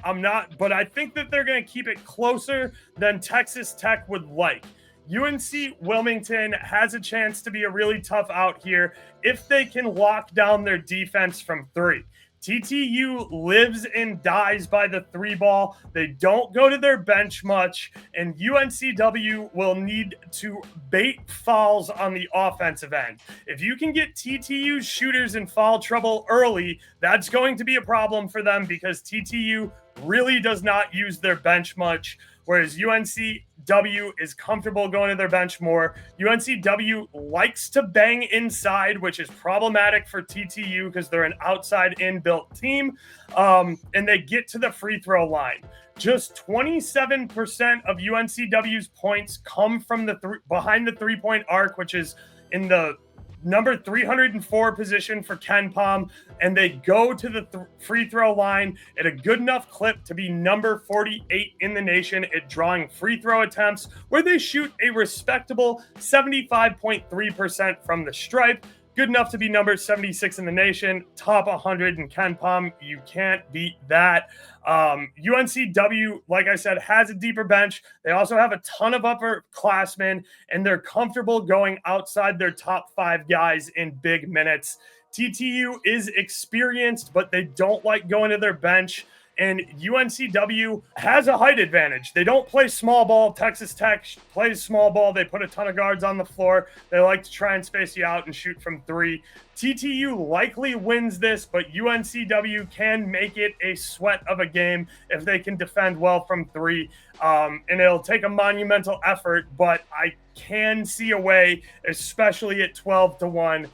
But I think that they're going to keep it closer than Texas Tech would like. UNC Wilmington has a chance to be a really tough out here if they can lock down their defense from 3. TTU lives and dies by the 3 ball. They don't go to their bench much, and UNCW will need to bait fouls on the offensive end. If you can get TTU's shooters in foul trouble early, that's going to be a problem for them, because TTU really does not use their bench much, whereas UNCW is comfortable going to their bench more. UNCW likes to bang inside, which is problematic for TTU because they're an outside-in built team, and they get to the free throw line. Just 27% of UNCW's points come from the behind the three-point arc, which is in the number 304 position for KenPom, and they go to the free throw line at a good enough clip to be number 48 in the nation at drawing free throw attempts, where they shoot a respectable 75.3% from the stripe. Good enough to be number 76 in the nation, top 100 in KenPom. You can't beat that. UNCW, like I said, has a deeper bench. They also have a ton of upperclassmen, and they're comfortable going outside their top 5 guys in big minutes. TTU is experienced, but they don't like going to their bench. And UNCW has a height advantage. They don't play small ball. Texas Tech plays small ball. They put a ton of guards on the floor. They like to try and space you out and shoot from three. TTU likely wins this, but UNCW can make it a sweat of a game if they can defend well from three. And it'll take a monumental effort, but I can see a way, especially at 12-1,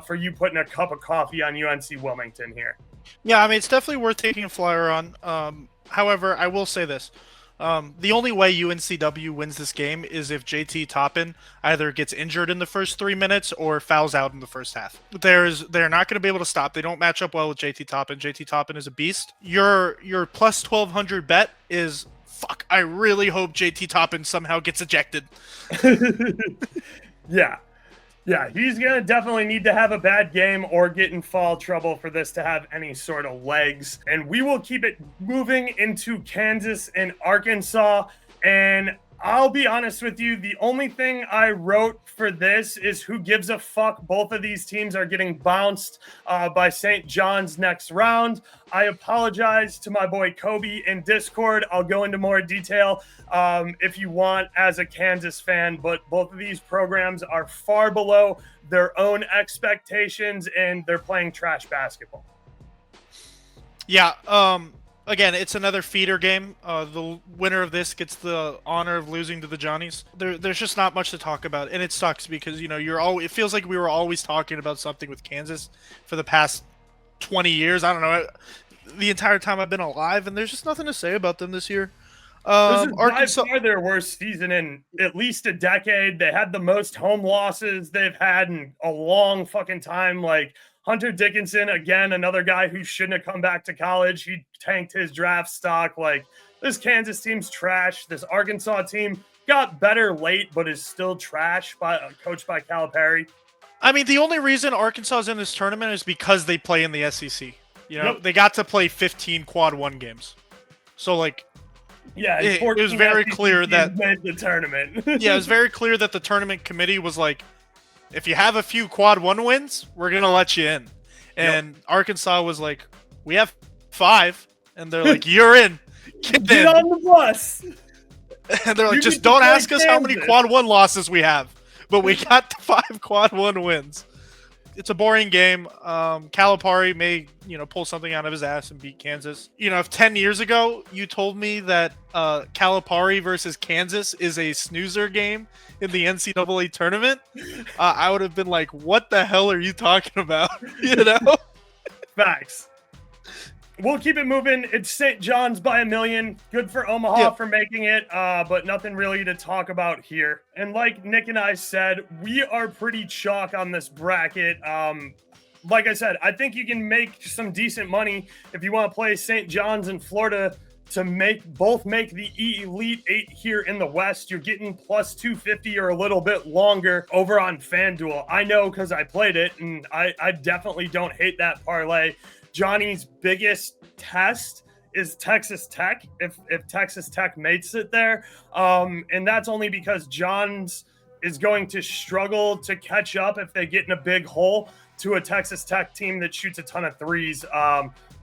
for you putting a cup of coffee on UNC Wilmington here. Yeah, I mean, it's definitely worth taking a flyer on. However, I will say this. The only way UNCW wins this game is if JT Toppin either gets injured in the first 3 minutes or fouls out in the first half. They're not going to be able to stop. They don't match up well with JT Toppin. JT Toppin is a beast. Your plus 1,200 bet is, fuck, I really hope JT Toppin somehow gets ejected. Yeah, he's going to definitely need to have a bad game or get in foul trouble for this to have any sort of legs. And we will keep it moving into Kansas and Arkansas. And I'll be honest with you, the only thing I wrote for this is who gives a fuck. Both of these teams are getting bounced by St. John's next round. I apologize to my boy Kobe in Discord. I'll go into more detail if you want as a Kansas fan, but both of these programs are far below their own expectations and they're playing trash basketball. Yeah, again, it's another feeder game. The winner of this gets the honor of losing to the Johnnies. There's just not much to talk about, and it sucks because it feels like we were always talking about something with Kansas for the past 20 years. I don't know, the entire time I've been alive, and there's just nothing to say about them this year. This is by far their worst season in at least a decade. They had the most home losses they've had in a long fucking time. Like Hunter Dickinson, again, another guy who shouldn't have come back to college. He tanked his draft stock. Like, this Kansas team's trash. This Arkansas team got better late, but is still trash, coached by Calipari. I mean, the only reason Arkansas is in this tournament is because they play in the SEC. They got to play 15 quad one games. So, like, yeah, it was very clear that made the tournament. Yeah, it was very clear that the tournament committee was like, if you have a few quad one wins, we're gonna let you in. And Arkansas was like, we have 5, and they're like, you're in. Get on the bus. And they're like, just don't ask us how many quad one losses we have, but we got 5 quad one wins. It's a boring game. Calipari may, pull something out of his ass and beat Kansas. If 10 years ago you told me that Calipari versus Kansas is a snoozer game in the NCAA tournament, I would have been like, what the hell are you talking about? Facts. We'll keep it moving. It's St. John's by 1,000,000. Good for Omaha for making it, but nothing really to talk about here. And like Nick and I said, we are pretty chalk on this bracket. Like I said, I think you can make some decent money if you want to play St. John's in Florida to make the Elite 8 here in the West. You're getting plus 250 or a little bit longer over on FanDuel. I know because I played it, and I definitely don't hate that parlay. Johnny's biggest test is Texas Tech, if Texas Tech makes it there. And that's only because John's is going to struggle to catch up if they get in a big hole to a Texas Tech team that shoots a ton of threes.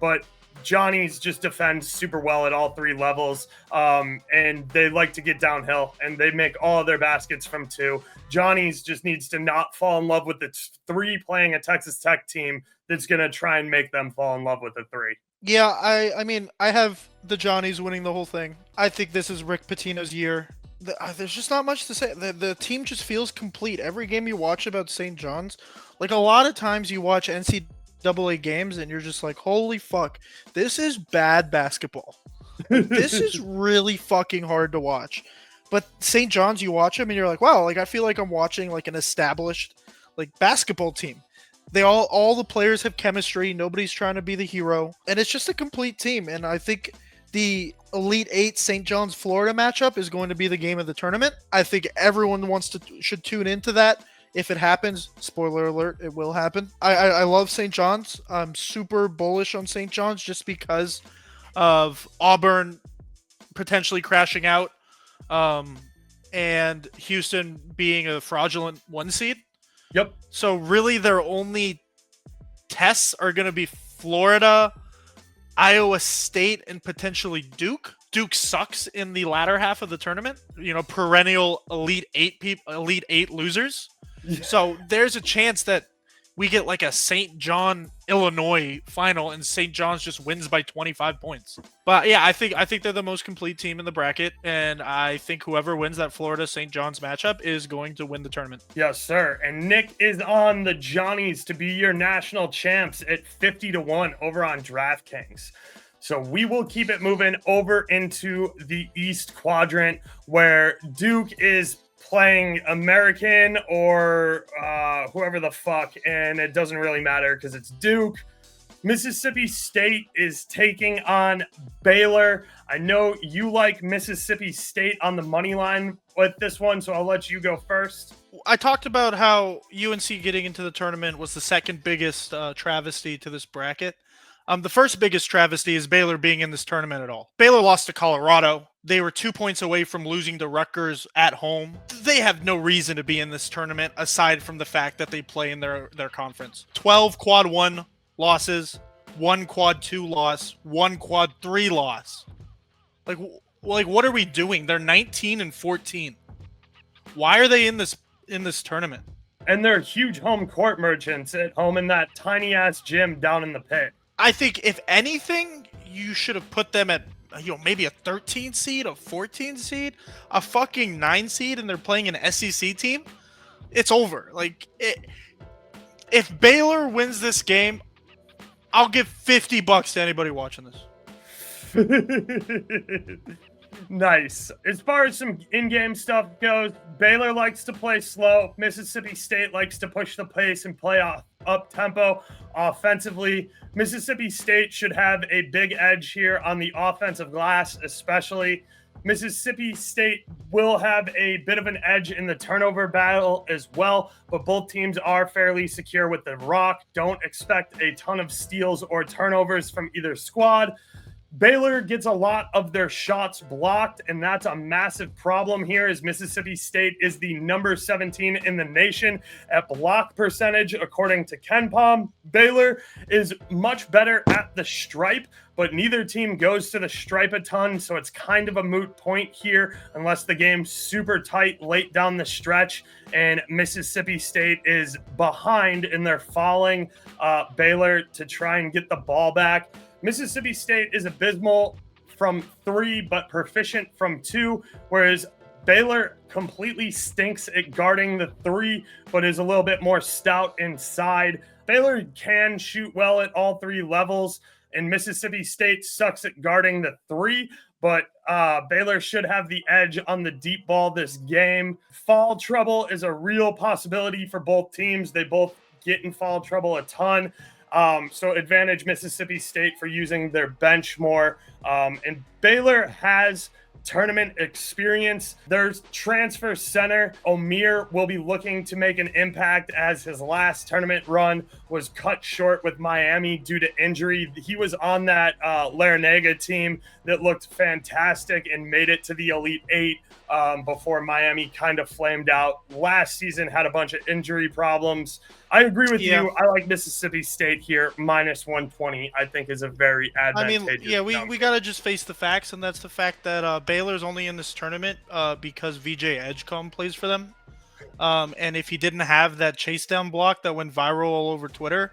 But Johnny's just defends super well at all 3 levels. And they like to get downhill, and they make all of their baskets from 2. Johnny's just needs to not fall in love with the 3 playing a Texas Tech team that's going to try and make them fall in love with the 3. Yeah, I mean, I have the Johnnies winning the whole thing. I think this is Rick Pitino's year. There's just not much to say. The team just feels complete. Every game you watch about St. John's, like a lot of times you watch NCAA games and you're just like, holy fuck, this is bad basketball. This is really fucking hard to watch. But St. John's, you watch them and you're like, wow, like I feel like I'm watching like an established like basketball team. They all the players have chemistry. Nobody's trying to be the hero, and it's just a complete team. And I think the Elite 8 St. John's Florida matchup is going to be the game of the tournament. I think everyone should tune into that. If it happens, spoiler alert, it will happen. I love St. John's. I'm super bullish on St. John's just because of Auburn potentially crashing out, and Houston being a fraudulent 1 seed. Yep. So really their only tests are going to be Florida, Iowa State and potentially Duke. Duke sucks in the latter half of the tournament. Perennial Elite Eight losers. So there's a chance that we get like a St. John, Illinois final, and St. John's just wins by 25 points. But yeah, I think they're the most complete team in the bracket, and I think whoever wins that Florida St. John's matchup is going to win the tournament. Yes, sir. And Nick is on the Johnnies to be your national champs at 50-1 over on DraftKings. So we will keep it moving over into the East Quadrant, where Duke is playing American or whoever the fuck, and it doesn't really matter because it's Duke. Mississippi State is taking on Baylor. I know you like Mississippi State on the money line with this one, so I'll let you go first. I talked about how UNC getting into the tournament was the second biggest travesty to this bracket. The first biggest travesty is Baylor being in this tournament at all. Baylor lost to Colorado. They were 2 points away from losing to Rutgers at home. They have no reason to be in this tournament aside from the fact that they play in their conference. 12 quad 1 losses, 1 quad 2 loss, 1 quad 3 loss. Like what are we doing? They're 19 and 14. Why are they in this tournament? And they're huge home court merchants at home in that tiny ass gym down in the pit. I think if anything, you should have put them at maybe a 13 seed, a 14 seed, a fucking 9 seed, and they're playing an SEC team. It's over. If Baylor wins this game, I'll give $50 to anybody watching this. Nice. As far as some in-game stuff goes, Baylor likes to play slow. Mississippi State likes to push the pace and play up tempo offensively. Mississippi State should have a big edge here on the offensive glass, especially. Mississippi State will have a bit of an edge in the turnover battle as well, but both teams are fairly secure with the rock. Don't expect a ton of steals or turnovers from either squad. Baylor gets a lot of their shots blocked, and that's a massive problem here as Mississippi State is the number 17 in the nation at block percentage, according to KenPom. Baylor is much better at the stripe, but neither team goes to the stripe a ton, so it's kind of a moot point here unless the game's super tight late down the stretch and Mississippi State is behind and they're following Baylor to try and get the ball back. Mississippi State is abysmal from 3, but proficient from 2, whereas Baylor completely stinks at guarding the 3, but is a little bit more stout inside. Baylor can shoot well at all 3 levels, and Mississippi State sucks at guarding the 3, but Baylor should have the edge on the deep ball this game. Foul trouble is a real possibility for both teams. They both get in foul trouble a ton. So advantage Mississippi State for using their bench more. And Baylor has tournament experience. Their transfer center, Omir, will be looking to make an impact as his last tournament run was cut short with Miami due to injury. He was on that Larranaga team that looked fantastic and made it to the Elite Eight before Miami kind of flamed out. Last season had a bunch of injury problems. I agree with you. I like Mississippi State here. Minus 120, I think, is a very advantageous we got to just face the facts, and that's the fact that Baylor's only in this tournament because VJ Edgecombe plays for them. And if he didn't have that chase down block that went viral all over Twitter,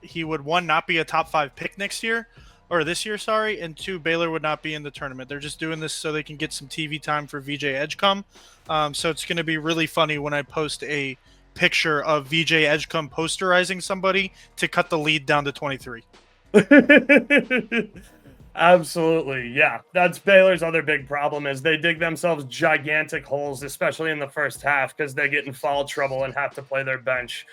he would, 1, not be a top 5 pick next year, or this year, sorry, and 2, Baylor would not be in the tournament. They're just doing this so they can get some TV time for VJ Edgecombe. So it's going to be really funny when I post a picture of VJ Edgecombe posterizing somebody to cut the lead down to 23. Absolutely. Yeah. That's Baylor's other big problem is they dig themselves gigantic holes, especially in the first half, because they get in foul trouble and have to play their bench.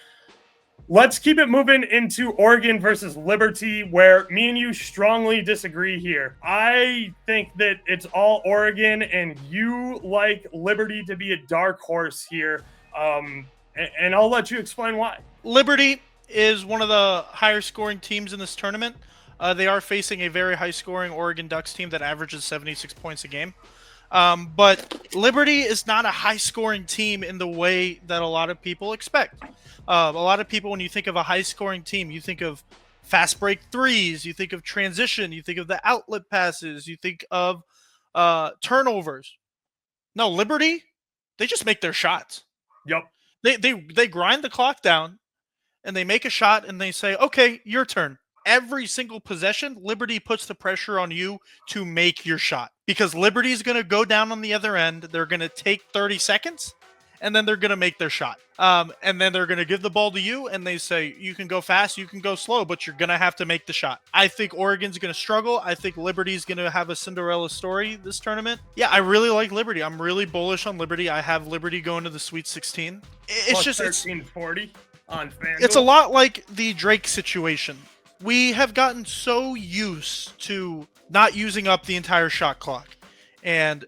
Let's keep it moving into Oregon versus Liberty, where me and you strongly disagree here. I think that it's all Oregon, and you like Liberty to be a dark horse here. And I'll let you explain why. Liberty is one of the higher scoring teams in this tournament. They are facing a very high scoring Oregon Ducks team that averages 76 points a game. But Liberty is not a high scoring team in the way that a lot of people expect. A lot of people, when you think of a high scoring team, you think of fast break threes, you think of transition, you think of the outlet passes, you think of turnovers. No, Liberty, they just make their shots. Yep. They grind the clock down and they make a shot and they say, okay, your turn. Every single possession, Liberty puts the pressure on you to make your shot because Liberty's going to go down on the other end. They're going to take 30 seconds and then they're going to make their shot. And then they're going to give the ball to you and they say, you can go fast, you can go slow, but you're going to have to make the shot. I think Oregon's going to struggle. I think Liberty's going to have a Cinderella story this tournament. Yeah, I really like Liberty. I'm really bullish on Liberty. I have Liberty going to the Sweet 16. It's Plus just 1340 on FanDuel. It's a lot like the Drake situation. We have gotten so used to not using up the entire shot clock and,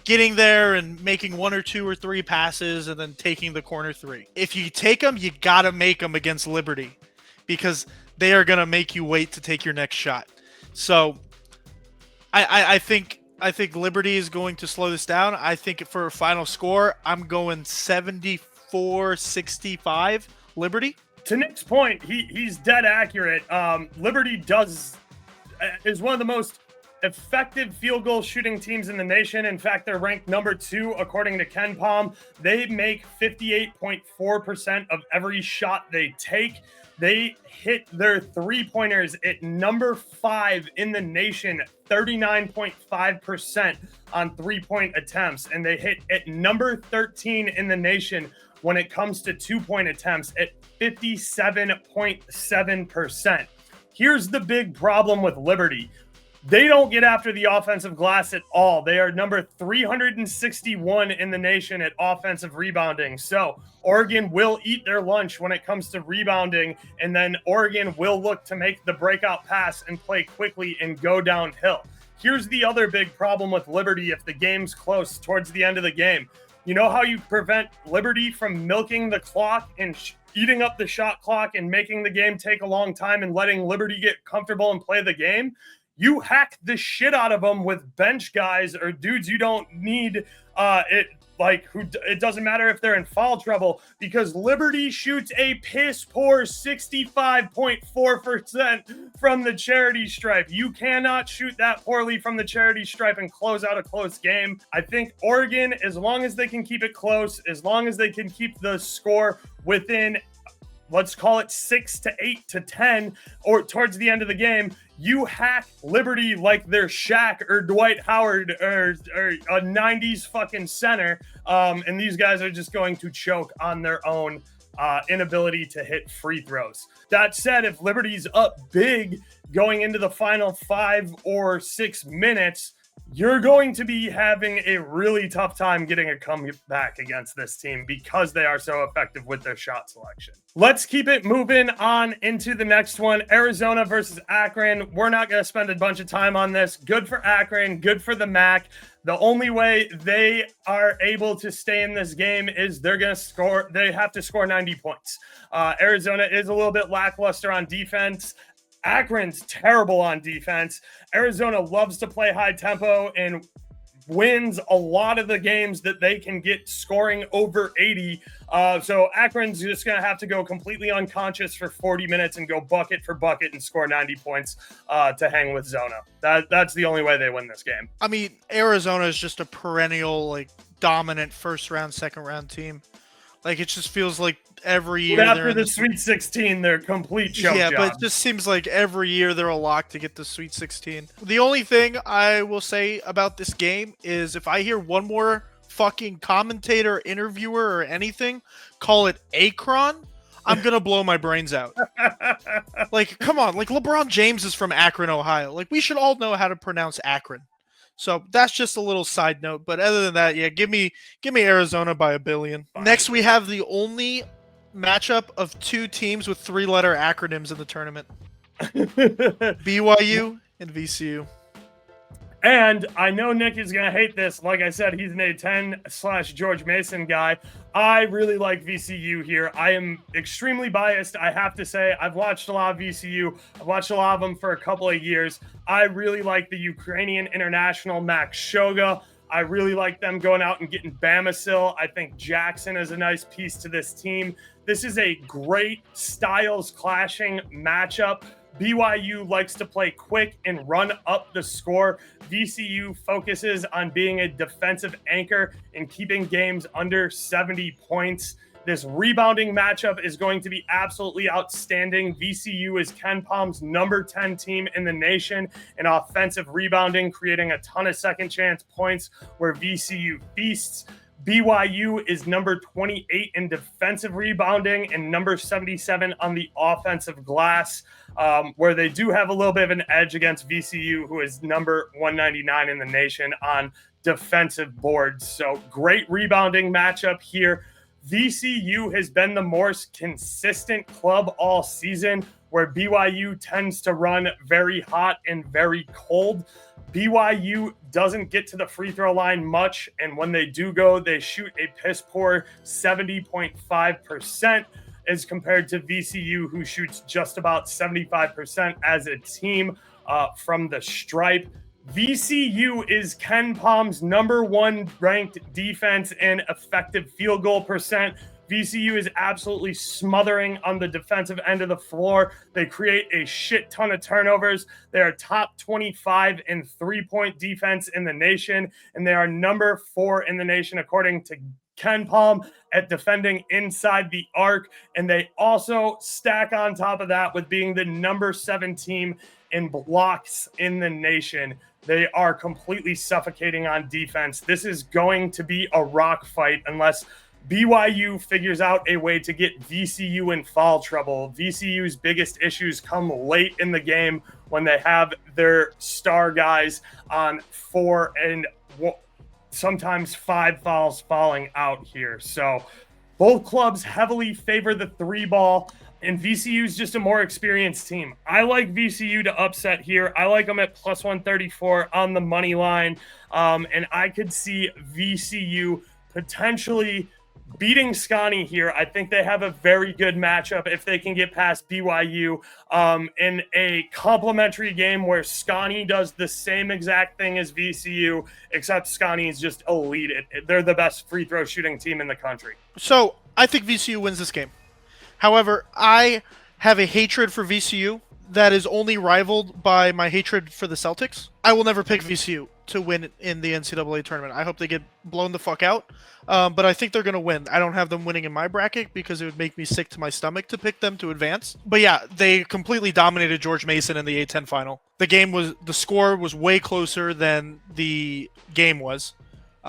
getting there and making 1 or 2 or 3 passes and then taking the corner three. If you take them, you got to make them against Liberty because they are going to make you wait to take your next shot. So I think Liberty is going to slow this down. I think for a final score, I'm going 74-65 Liberty. To Nick's point, he's dead accurate. Liberty is one of the most effective field goal shooting teams in the nation. In fact, they're ranked number 2 according to KenPom. They make 58.4% of every shot they take. They hit their three-pointers at number 5 in the nation, 39.5% on three-point attempts. And they hit at number 13 in the nation when it comes to two-point attempts at 57.7%. Here's the big problem with Liberty. They don't get after the offensive glass at all. They are number 361 in the nation at offensive rebounding. So Oregon will eat their lunch when it comes to rebounding, and then Oregon will look to make the breakout pass and play quickly and go downhill. Here's the other big problem with Liberty if the game's close towards the end of the game. You know how you prevent Liberty from milking the clock and eating up the shot clock and making the game take a long time and letting Liberty get comfortable and play the game? You hack the shit out of them with bench guys or dudes you don't need. It doesn't matter if they're in foul trouble because Liberty shoots a piss poor 65.4% from the charity stripe. You cannot shoot that poorly from the charity stripe and close out a close game. I think Oregon, as long as they can keep it close, as long as they can keep the score within, let's call it 6 to 8 to 10, or towards the end of the game, you hack Liberty like they're Shaq or Dwight Howard or a 90s fucking center, and these guys are just going to choke on their own inability to hit free throws. That said, if Liberty's up big going into the final 5 or 6 minutes, you're going to be having a really tough time getting a comeback against this team because they are so effective with their shot selection. Let's keep it moving on into the next one. Arizona versus Akron. We're not going to spend a bunch of time on this. Good for Akron, good for the MAC. The only way they are able to stay in this game is they have to score 90 points. Arizona is a little bit lackluster on defense. Akron's terrible on defense. Arizona loves to play high tempo and wins a lot of the games that they can get scoring over 80. So Akron's just going to have to go completely unconscious for 40 minutes and go bucket for bucket and score 90 points to hang with Zona. That's the only way they win this game. I mean, Arizona is just a perennial, dominant first round, second round team. It just feels like every year. But after the Sweet 16, they're complete choke job. But it just seems like every year they're a lock to get the Sweet 16. The only thing I will say about this game is if I hear one more fucking commentator, interviewer, or anything call it Akron, I'm going to blow my brains out. Come on. LeBron James is from Akron, Ohio. We should all know how to pronounce Akron. So that's just a little side note. But other than that, yeah, give me Arizona by a billion. Fine. Next, we have the only matchup of 2 teams with 3-letter acronyms in the tournament. BYU and VCU. And I know Nick is going to hate this. Like I said, he's an A10/George Mason guy. I really like VCU here. I am extremely biased, I have to say. I've watched a lot of VCU. I've watched a lot of them for a couple of years. I really like the Ukrainian international Max Shoga. I really like them going out and getting Bamasil. I think Jackson is a nice piece to this team. This is a great styles clashing matchup. BYU likes to play quick and run up the score. VCU focuses on being a defensive anchor and keeping games under 70 points. This rebounding matchup is going to be absolutely outstanding. VCU is KenPom's number 10 team in the nation in offensive rebounding, creating a ton of second chance points where VCU feasts. BYU is number 28 in defensive rebounding and number 77 on the offensive glass, where they do have a little bit of an edge against VCU, who is number 199 in the nation on defensive boards. So great rebounding matchup here. VCU has been the most consistent club all season, where BYU tends to run very hot and very cold. BYU doesn't get to the free throw line much, and when they do go, they shoot a piss poor 70.5% as compared to VCU, who shoots just about 75% as a team from the stripe. VCU is KenPom's number 1 ranked defense in effective field goal percent. VCU is absolutely smothering on the defensive end of the floor. They create a shit ton of turnovers. They are top 25 in three-point defense in the nation, and they are number 4 in the nation according to KenPom at defending inside the arc. And they also stack on top of that with being the number 7 team in blocks in the nation. They are completely suffocating on defense. This is going to be a rock fight unless BYU figures out a way to get VCU in foul trouble. VCU's biggest issues come late in the game when they have their star guys on 4 and sometimes 5 fouls falling out here. So both clubs heavily favor the 3 ball, and VCU is just a more experienced team. I like VCU to upset here. I like them at plus 134 on the money line, and I could see VCU potentially beating Scotty here. I think they have a very good matchup if they can get past BYU in a complementary game where Scotty does the same exact thing as VCU, except Scotty is just elite. They're the best free throw shooting team in the country. So I think VCU wins this game. However, I have a hatred for VCU that is only rivaled by my hatred for the Celtics. I will never pick VCU to win in the NCAA tournament. I hope they get blown the fuck out, but I think they're going to win. I don't have them winning in my bracket because it would make me sick to my stomach to pick them to advance. But yeah, they completely dominated George Mason in the A-10 final. The score was way closer than the game was.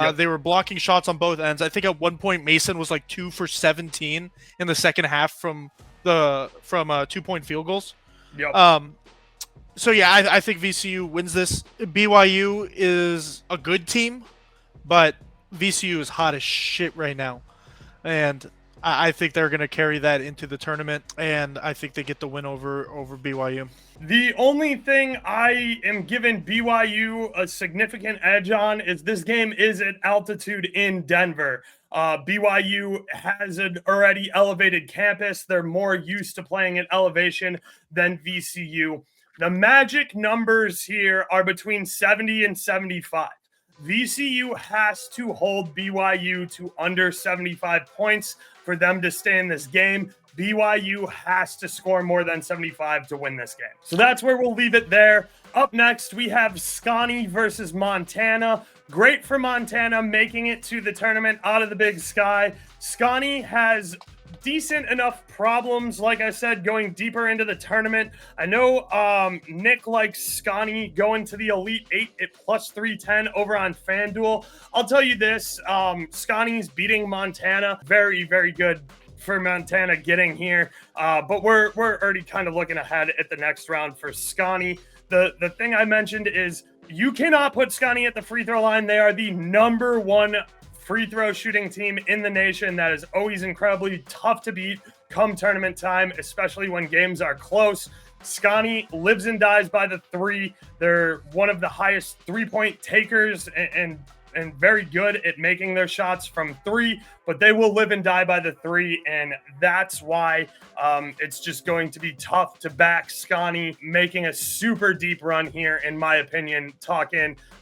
Yep. They were blocking shots on both ends. I think at one point Mason was like 2 for 17 in the second half from 2-point field goals. Yep. So yeah, I think VCU wins this. BYU is a good team, but VCU is hot as shit right now, and I think they're going to carry that into the tournament, and I think they get the win over BYU. The only thing I am giving BYU a significant edge on is this game is at altitude in Denver. BYU has an already elevated campus. They're more used to playing at elevation than VCU. The magic numbers here are between 70 and 75. VCU has to hold BYU to under 75 points for them to stay in this game. BYU has to score more than 75 to win this game. So that's where we'll leave it there. Up next, we have Scotty versus Montana. Great for Montana making it to the tournament out of the Big Sky. Scotty has decent enough problems, like I said, going deeper into the tournament. I know Nick likes Scotty going to the Elite 8 at plus 310 over on FanDuel. I'll tell you this, Scotty's beating Montana. Very, very good for Montana getting here. But we're already kind of looking ahead at the next round for Scotty. The thing I mentioned is you cannot put Scotty at the free throw line. They are the number 1 free throw shooting team in the nation. That is always incredibly tough to beat come tournament time, especially when games are close. Scotty lives and dies by the 3. They're one of the highest 3-point takers and very good at making their shots from 3, but they will live and die by the 3, and that's why it's just going to be tough to back Scotty making a super deep run here, in my opinion,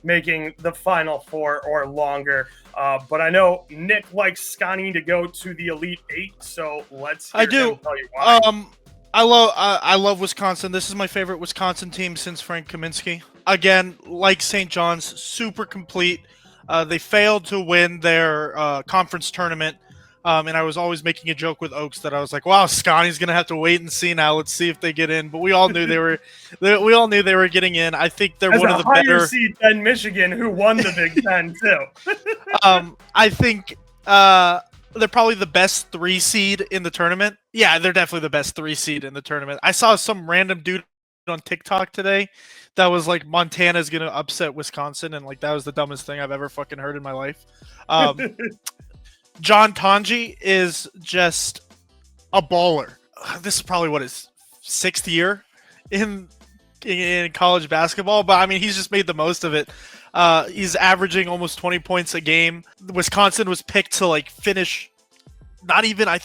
making the Final 4 or longer. But I know Nick likes Scotty to go to the Elite 8, so let's hear him tell you why. I love Wisconsin. This is my favorite Wisconsin team since Frank Kaminsky. Again, like St. John's, super complete. They failed to win their conference tournament, and I was always making a joke with Oaks that I was like, "Wow, Scotty's gonna have to wait and see now. Let's see if they get in." But we all knew we all knew they were getting in. I think they're As one a of the higher better. seed than Michigan, who won the Big Ten too. I think they're probably the best 3 seed in the tournament. Yeah, they're definitely the best 3 seed in the tournament. I saw some random dude on TikTok today that was like Montana's gonna upset Wisconsin, and like that was the dumbest thing I've ever fucking heard in my life. John Tanji is just a baller. This is probably what his 6th year in college basketball, but I mean he's just made the most of it. He's averaging almost 20 points a game. Wisconsin was picked to like finish. Not even. I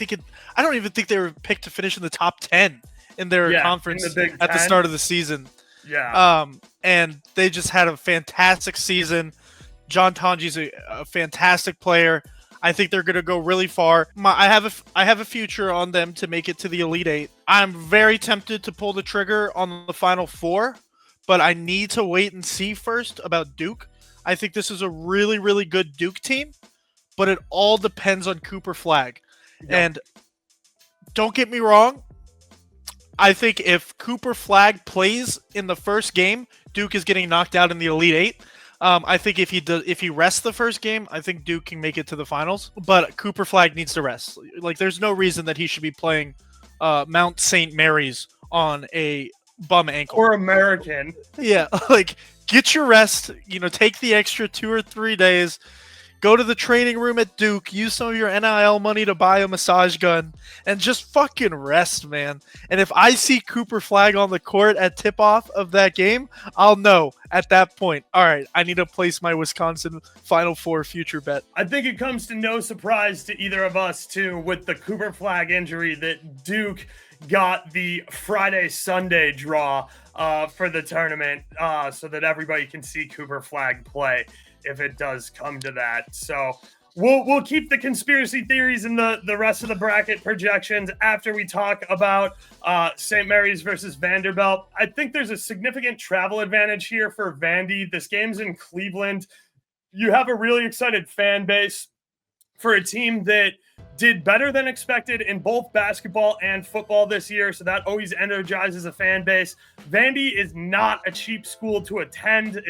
don't even think they were picked to finish in the top 10 in their conference in the Big at the Ten. start of the season. Yeah. And they just had a fantastic season. John Tanji's a fantastic player. I think they're going to go really far. I have a future on them to make it to the Elite Eight. I'm very tempted to pull the trigger on the Final Four, but I need to wait and see first about Duke. I think this is a really, really good Duke team, but it all depends on Cooper Flag. Yep. And don't get me wrong, I think if Cooper Flag plays in the first game, Duke is getting knocked out in the Elite Eight. I think if he rests the first game, I think Duke can make it to the finals. But Cooper Flag needs to rest. Like, there's no reason that he should be playing Mount St. Mary's on a bum ankle. Or American. Yeah, like, get your rest. Take the extra 2 or 3 days. Go to the training room at Duke, use some of your NIL money to buy a massage gun, and just fucking rest, man. And if I see Cooper Flag on the court at tip-off of that game, I'll know at that point, all right, I need to place my Wisconsin Final Four future bet. I think it comes to no surprise to either of us, too, with the Cooper Flag injury that Duke got the Friday-Sunday draw for the tournament so that everybody can see Cooper Flag play if it does come to that. So we'll keep the conspiracy theories and the rest of the bracket projections after we talk about St. Mary's versus Vanderbilt. I think there's a significant travel advantage here for Vandy. This game's in Cleveland. You have a really excited fan base for a team that did better than expected in both basketball and football this year, so that always energizes a fan base. Vandy is not a cheap school to attend.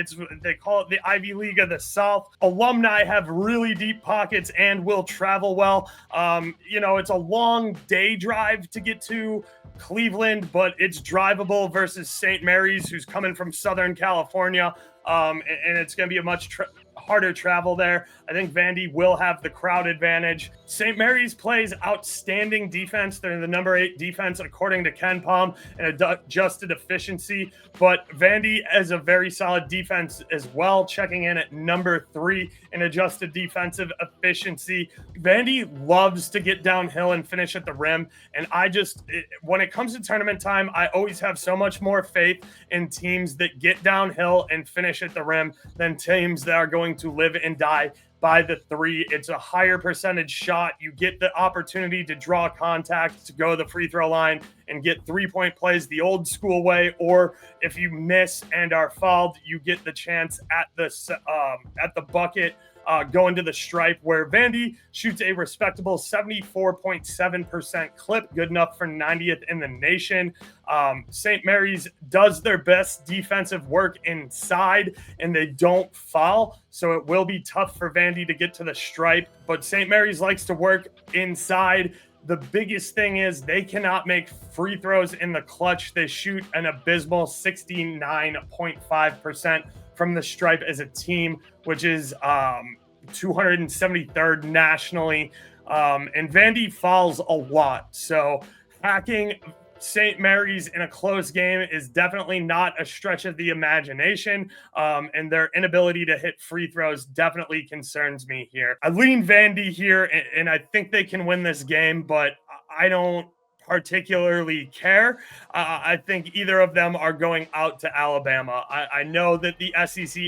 They call it the Ivy League of the South. Alumni have really deep pockets and will travel well. It's a long day drive to get to Cleveland, but it's drivable versus St. Mary's, who's coming from Southern California, and it's going to be a much harder travel there. I think Vandy will have the crowd advantage. St. Mary's plays outstanding defense. They're the number 8 defense according to Ken Palm and adjusted efficiency, but Vandy has a very solid defense as well, checking in at number 3 in adjusted defensive efficiency. Vandy loves to get downhill and finish at the rim, and when it comes to tournament time, I always have so much more faith in teams that get downhill and finish at the rim than teams that are going to live and die by the 3. It's a higher percentage shot. You get the opportunity to draw contact, to go to the free throw line and get 3-point plays the old school way, or if you miss and are fouled, you get the chance at the bucket, going to the stripe, where Vandy shoots a respectable 74.7% clip, good enough for 90th in the nation. St. Mary's does their best defensive work inside, and they don't foul, so it will be tough for Vandy to get to the stripe, but St. Mary's likes to work inside. The biggest thing is they cannot make free throws in the clutch. They shoot an abysmal 69.5% from the stripe as a team, which is 273rd nationally. And Vandy fouls a lot. So hacking St. Mary's in a close game is definitely not a stretch of the imagination. And their inability to hit free throws definitely concerns me here. I lean Vandy here, and I think they can win this game, but I don't particularly care. I think either of them are going out to Alabama. I know that the SEC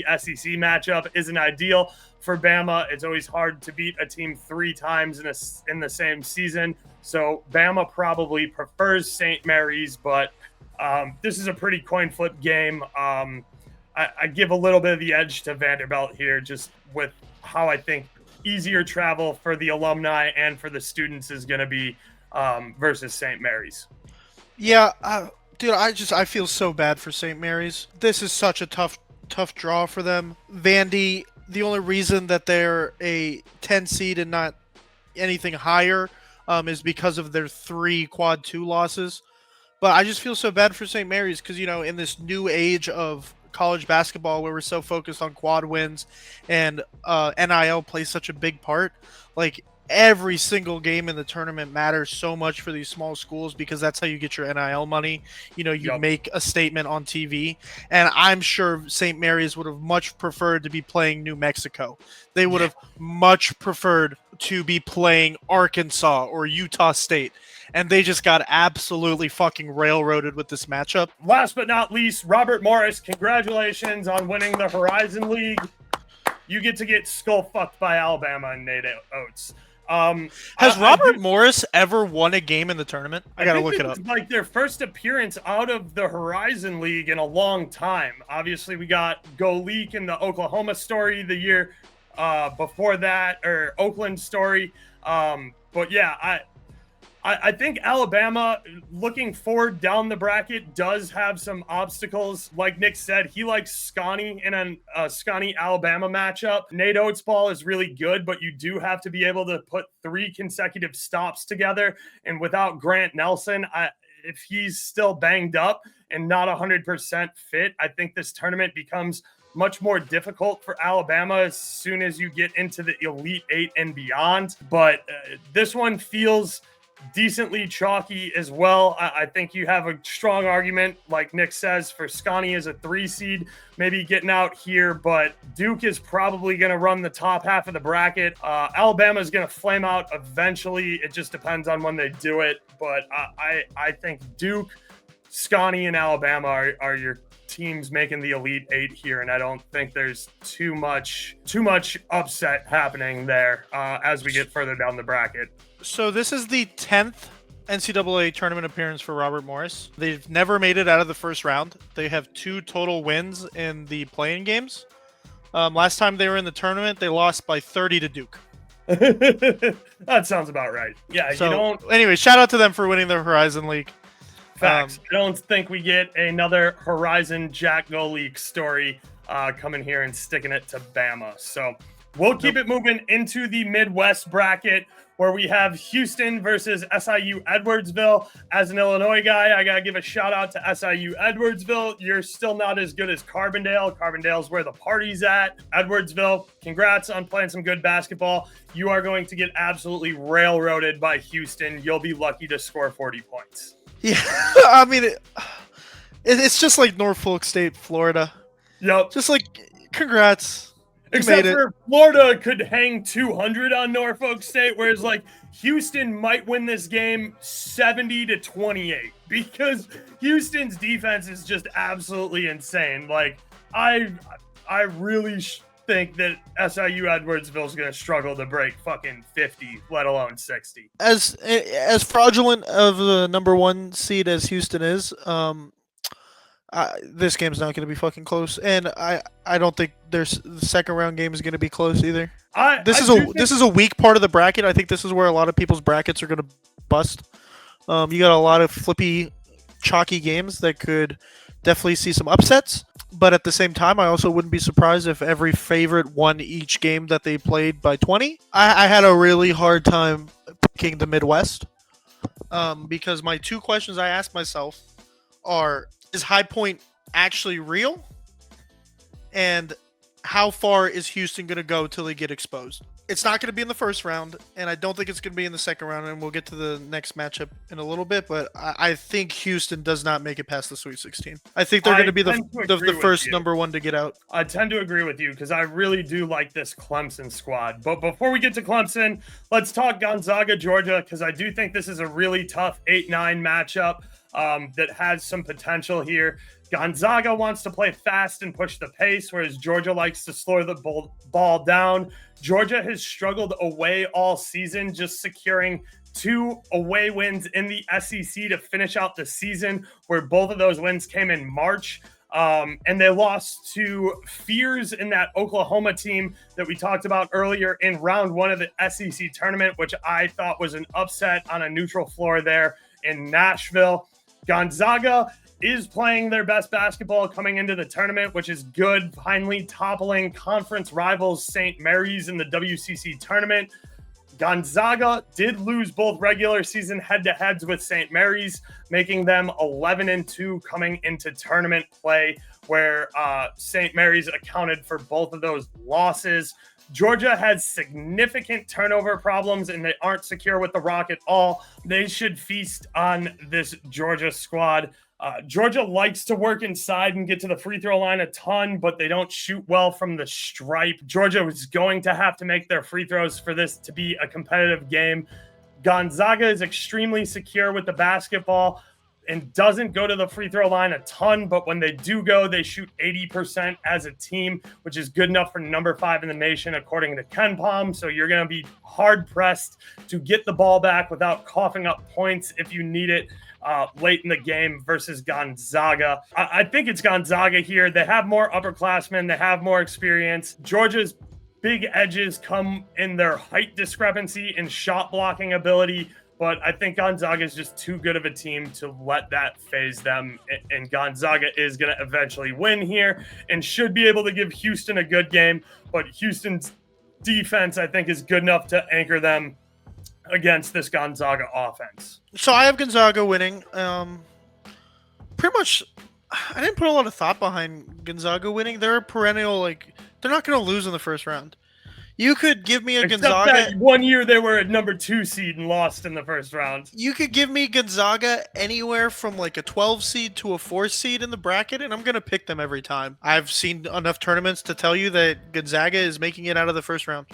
matchup isn't ideal for Bama. It's always hard to beat a team 3 times in the same season. So Bama probably prefers St. Mary's, but this is a pretty coin flip game. I give a little bit of the edge to Vanderbilt here, just with how I think easier travel for the alumni and for the students is going to be versus St. Mary's. Yeah, dude, I feel so bad for St. Mary's. This is such a tough draw for them. Vandy, the only reason that they're a 10 seed and not anything higher is because of their 3 quad 2 losses. But I just feel so bad for St. Mary's because, you know, in this new age of college basketball where we're so focused on quad wins and NIL plays such a big part, like every single game in the tournament matters so much for these small schools because that's how you get your NIL money. You know, you make a statement on TV, and I'm sure St. Mary's would have much preferred to be playing New Mexico. They would have much preferred to be playing Arkansas or Utah State, and they just got absolutely fucking railroaded with this matchup. Last but not least, Robert Morris, congratulations on winning the Horizon League. You get to get skull fucked by Alabama and Nate Oates. Has Robert Morris ever won a game in the tournament? I gotta look it up. Like their first appearance out of the Horizon League in a long time. Obviously, we got Go Leak in the Oklahoma story the year before that, or Oakland story. But yeah, I think Alabama, looking forward down the bracket, does have some obstacles. Like Nick said, he likes Scotty in a Scotty-Alabama matchup. Nate Oates' ball is really good, but you do have to be able to put 3 consecutive stops together. And without Grant Nelson, if he's still banged up and not 100% fit, I think this tournament becomes much more difficult for Alabama as soon as you get into the Elite 8 and beyond. But this one feels decently chalky as well. I think you have a strong argument, like Nick says, for Scotty as a 3 seed, maybe getting out here, but Duke is probably going to run the top half of the bracket. Alabama is going to flame out eventually. It just depends on when they do it. But I think Duke, Scotty, and Alabama are your teams making the Elite 8 here, and I don't think there's too much upset happening there as we get further down the bracket. So this is the 10th NCAA tournament appearance for Robert Morris. They've never made it out of the first round. They have 2 total wins in the playing games. Last time they were in the tournament, they lost by 30 to Duke. That sounds about right. Yeah, so, anyway, shout out to them for winning the Horizon League. Facts. I don't think we get another Horizon Jack Goleek story coming here and sticking it to Bama. So we'll keep it moving into the Midwest bracket, where we have Houston versus SIU Edwardsville. As an Illinois guy, I got to give a shout out to SIU Edwardsville. You're still not as good as Carbondale. Carbondale's where the party's at. Edwardsville, congrats on playing some good basketball. You are going to get absolutely railroaded by Houston. You'll be lucky to score 40 points. Yeah, I mean, it's just like Norfolk State, Florida. Yep. Just like, congrats. Except for Florida could hang 200 on Norfolk State, whereas like Houston might win this game 70-28 because Houston's defense is just absolutely insane. Like I really think that SIU Edwardsville is going to struggle to break fucking 50, let alone 60. As fraudulent of the number 1 seed as Houston is, this game's not going to be fucking close, and I don't think the second round game is going to be close either. This is a weak part of the bracket. I think this is where a lot of people's brackets are going to bust. You got a lot of flippy, chalky games that could definitely see some upsets, but at the same time, I also wouldn't be surprised if every favorite won each game that they played by 20. I had a really hard time picking the Midwest because my 2 questions I asked myself are: is High Point actually real? And how far is Houston going to go till they get exposed? It's not going to be in the first round, and I don't think it's going to be in the second round, and we'll get to the next matchup in a little bit, but I think Houston does not make it past the Sweet 16. I think they're going to be the first number one to get out. I tend to agree with you because I really do like this Clemson squad. But before we get to Clemson, let's talk Gonzaga, Georgia, because I do think this is a really tough 8-9 matchup that has some potential here. Gonzaga wants to play fast and push the pace, whereas Georgia likes to slow the ball down. Georgia has struggled away all season, just securing 2 away wins in the SEC to finish out the season, where both of those wins came in March. And they lost to Fears in that Oklahoma team that we talked about earlier in round 1 of the SEC tournament, which I thought was an upset on a neutral floor there in Nashville. Gonzaga is playing their best basketball coming into the tournament, which is good, finally toppling conference rivals St. Mary's in the WCC tournament. Gonzaga did lose both regular season head-to-heads with St. Mary's, making them 11-2 coming into tournament play, where St. Mary's accounted for both of those losses. Georgia has significant turnover problems, and they aren't secure with the rock at all. They should feast on this Georgia squad. Georgia likes to work inside and get to the free throw line a ton, but they don't shoot well from the stripe. Georgia is going to have to make their free throws for this to be a competitive game. Gonzaga is extremely secure with the basketball and doesn't go to the free throw line a ton, but when they do go, they shoot 80% as a team, which is good enough for number 5 in the nation, according to KenPom. So you're going to be hard-pressed to get the ball back without coughing up points if you need it late in the game versus Gonzaga. I think it's Gonzaga here. They have more upperclassmen. They have more experience. Georgia's big edges come in their height discrepancy and shot blocking ability, but I think Gonzaga is just too good of a team to let that phase them, and Gonzaga is going to eventually win here and should be able to give Houston a good game, but Houston's defense, I think, is good enough to anchor them against this Gonzaga offense. So I have Gonzaga winning. Pretty much, I didn't put a lot of thought behind Gonzaga winning. They're a perennial, they're not going to lose in the first round. You could give me a Gonzaga. That one year they were at number 2 seed and lost in the first round. You could give me Gonzaga anywhere from a 12 seed to a 4 seed in the bracket, and I'm going to pick them every time. I've seen enough tournaments to tell you that Gonzaga is making it out of the first round.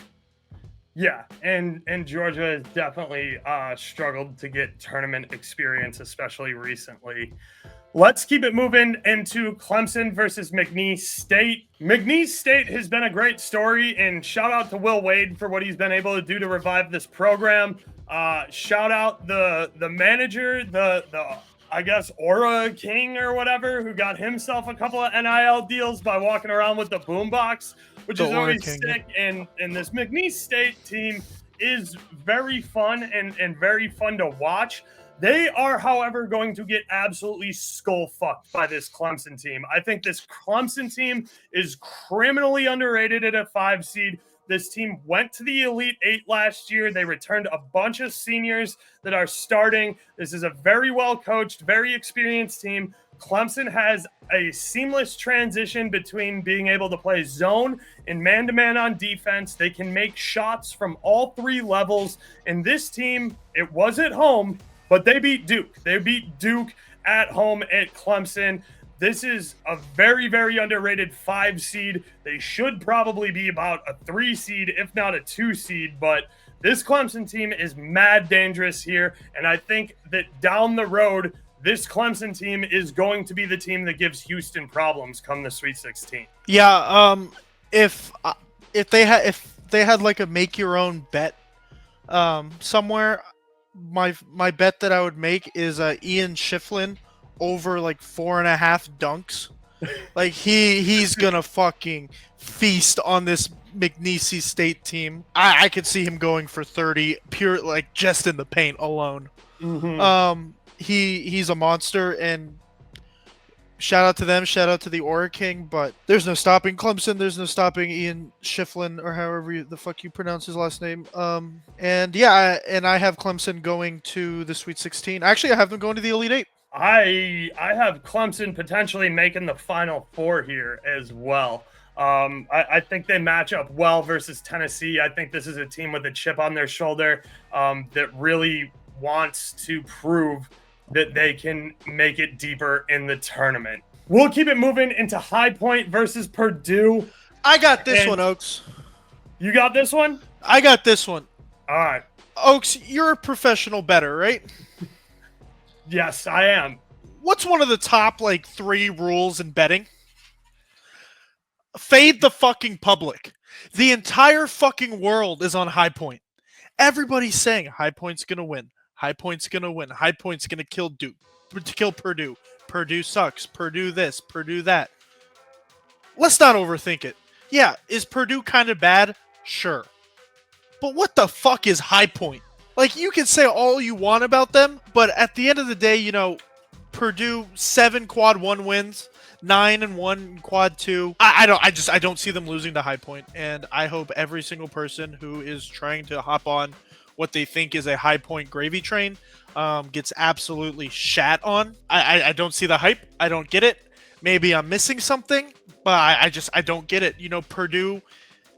Yeah, and Georgia has definitely struggled to get tournament experience, especially recently. Let's keep it moving into Clemson versus McNeese State. McNeese State has been a great story, and shout out to Will Wade for what he's been able to do to revive this program. Shout out the manager, the I guess Aura King or whatever, who got himself a couple of NIL deals by walking around with the boombox, which is always sick. And this McNeese State team is very fun and very fun to watch. They are, however, going to get absolutely skull-fucked by this Clemson team. I think this Clemson team is criminally underrated at a 5 seed. This team went to the Elite 8 last year. They returned a bunch of seniors that are starting. This is a very well-coached, very experienced team. Clemson has a seamless transition between being able to play zone and man-to-man on defense. They can make shots from all 3 levels. And this team, it was at home, but they beat Duke. They beat Duke at home at Clemson. This is a very, very underrated 5 seed. They should probably be about a 3 seed, if not a 2 seed. But this Clemson team is mad dangerous here. And I think that down the road, this Clemson team is going to be the team that gives Houston problems come the Sweet 16. Yeah, if they had a make your own bet somewhere, my bet that I would make is Ian Shiflin over 4.5 dunks. He's gonna fucking feast on this McNeese State team. I could see him going for 30 pure just in the paint alone. Mm-hmm. He's a monster, and shout out to them, shout out to the Aura King, but there's no stopping Clemson, there's no stopping Ian Shiflin, or however the fuck you pronounce his last name. And I have Clemson going to the Sweet 16. Actually, I have them going to the Elite 8. I have Clemson potentially making the Final Four here as well. I think they match up well versus Tennessee. I think this is a team with a chip on their shoulder that really wants to prove that they can make it deeper in the tournament. We'll keep it moving into High Point versus Purdue. I got this And one, Oaks. you got this one? I got this one. All right. Oaks, you're a professional bettor, right? Yes, I am. What's one of the top, 3 rules in betting? Fade the fucking public. The entire fucking world is on High Point. Everybody's saying High Point's gonna win. High Point's gonna win. High Point's gonna kill Purdue. Purdue sucks. Purdue this. Purdue that. Let's not overthink it. Yeah, is Purdue kind of bad? Sure. But what the fuck is High Point? You can say all you want about them, but at the end of the day, Purdue 7 quad 1 wins, 9-1 quad 2. I don't see them losing to High Point, and I hope every single person who is trying to hop on what they think is a High Point gravy train gets absolutely shat on. I don't see the hype. I don't get it. Maybe I'm missing something, but I don't get it. Purdue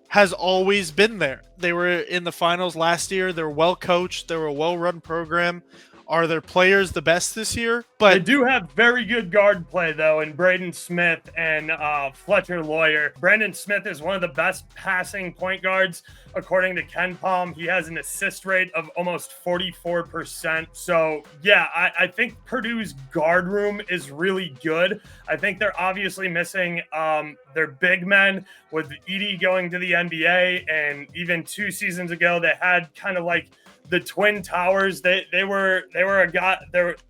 has always been there. They were in the finals last year. They're well coached. They're a well-run program. Are their players the best this year? But they do have very good guard play, though, in Braden Smith and Fletcher Lawyer. Brandon Smith is one of the best passing point guards, according to KenPom. He has an assist rate of almost 44%. So, yeah, I think Purdue's guard room is really good. I think they're obviously missing their big men, with Edey going to the NBA. And even 2 seasons ago, they had kind of the Twin Towers. They're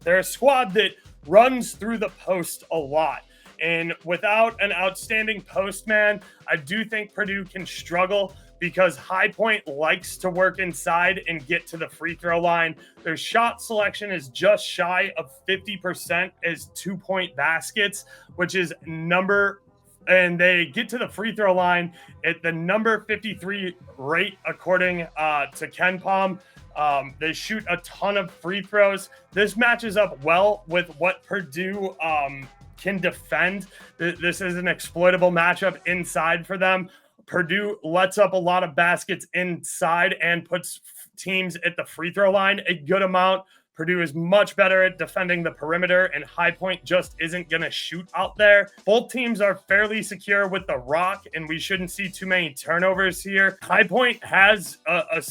a squad that runs through the post a lot. And without an outstanding postman, I do think Purdue can struggle, because High Point likes to work inside and get to the free throw line. Their shot selection is just shy of 50% as 2-point baskets, which is and they get to the free throw line at the number 53 rate, according to KenPom. They shoot a ton of free throws. This matches up well with what Purdue can defend. This is an exploitable matchup inside for them. Purdue lets up a lot of baskets inside and puts teams at the free throw line a good amount. Purdue is much better at defending the perimeter, and High Point just isn't going to shoot out there. Both teams are fairly secure with the rock, and we shouldn't see too many turnovers here. High Point has a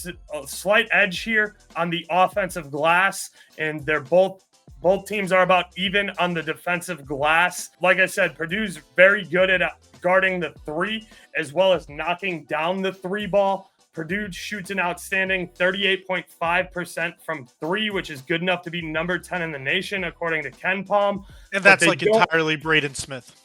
slight edge here on the offensive glass, and both teams are about even on the defensive glass. Like I said, Purdue's very good at guarding the 3 as well as knocking down the 3 ball. Purdue shoots an outstanding 38.5% from 3, which is good enough to be number 10 in the nation, according to KenPom. And that's entirely Braden Smith.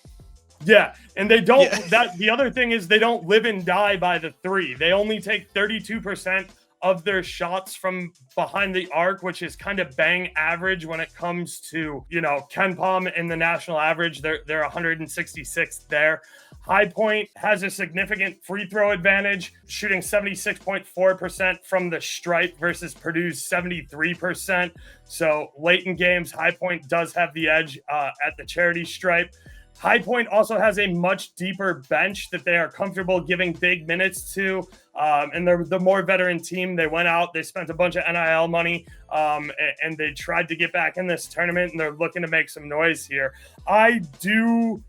Yeah, and they don't. Yeah. The other thing is they don't live and die by the 3. They only take 32% of their shots from behind the arc, which is kind of bang average when it comes to, KenPom and the national average. They're 166th there. High Point has a significant free throw advantage, shooting 76.4% from the stripe versus Purdue's 73%. So late in games, High Point does have the edge at the charity stripe. High Point also has a much deeper bench that they are comfortable giving big minutes to. And they're the more veteran team. They went out, they spent a bunch of NIL money, and they tried to get back in this tournament, and they're looking to make some noise here. I do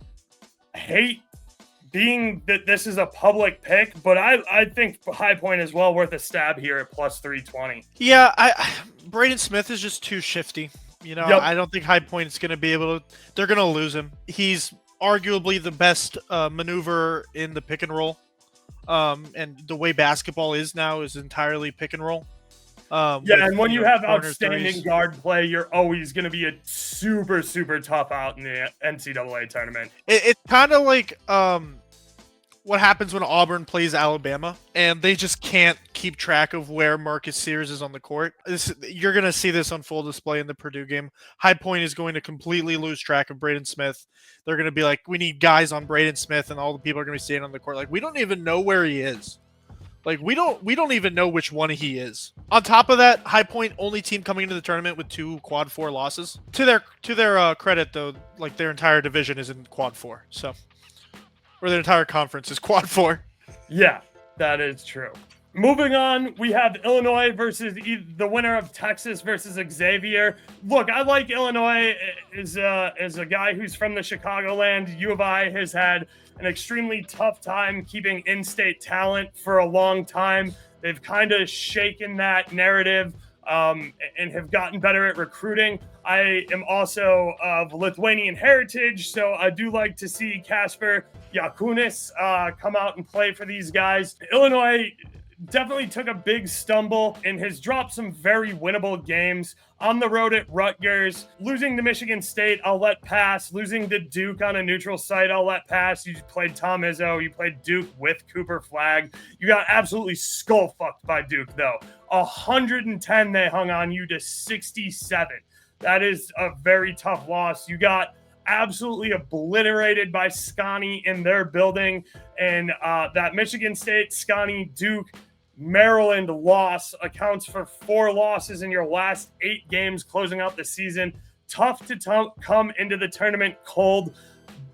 hate being that this is a public pick, but I think High Point is well worth a stab here at plus 320. Yeah, Braden Smith is just too shifty. Yep. I don't think High Point is going to be able to. They're going to lose him. He's arguably the best maneuver in the pick and roll. And the way basketball is now is entirely pick and roll. And when you have outstanding guard play, you're always going to be a super, super tough out in the NCAA tournament. It's kind of like what happens when Auburn plays Alabama, and they just can't keep track of where Marcus Sears is on the court. You're going to see this on full display in the Purdue game. High Point is going to completely lose track of Braden Smith. They're going to be like, we need guys on Braden Smith, and all the people are going to be standing on the court. We don't even know where he is. We don't even know which one he is. On top of that, High Point only team coming into the tournament with 2 quad 4 losses. To their credit, though, their entire division is in quad 4. So or their entire conference is quad 4. Yeah, that is true. Moving on, we have Illinois versus the winner of Texas versus Xavier. Look, I like Illinois as a guy who's from the Chicagoland. U of I has had an extremely tough time keeping in-state talent for a long time. They've kind of shaken that narrative and have gotten better at recruiting. I am also of Lithuanian heritage, so I do like to see Kasper Yakunis come out and play for these guys. Illinois definitely took a big stumble and has dropped some very winnable games on the road at Rutgers. Losing to Michigan State, I'll let pass. Losing to Duke on a neutral site, I'll let pass. You played Tom Izzo. You played Duke with Cooper Flagg. You got absolutely skull-fucked by Duke, though. 110 they hung on you to 67. That is a very tough loss. You got absolutely obliterated by Scotty in their building. And that Michigan State, Scotty, Duke, Maryland loss accounts for 4 losses in your last 8 games closing out the season. Tough to come into the tournament cold,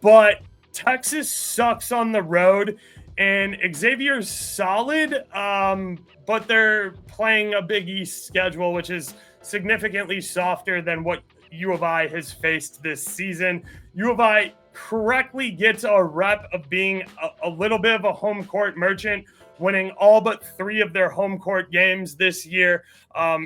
but Texas sucks on the road, and Xavier's solid, but they're playing a Big East schedule, which is significantly softer than what U of I has faced this season. U of I correctly gets a rep of being a little bit of a home court merchant, winning all but 3 of their home court games this year.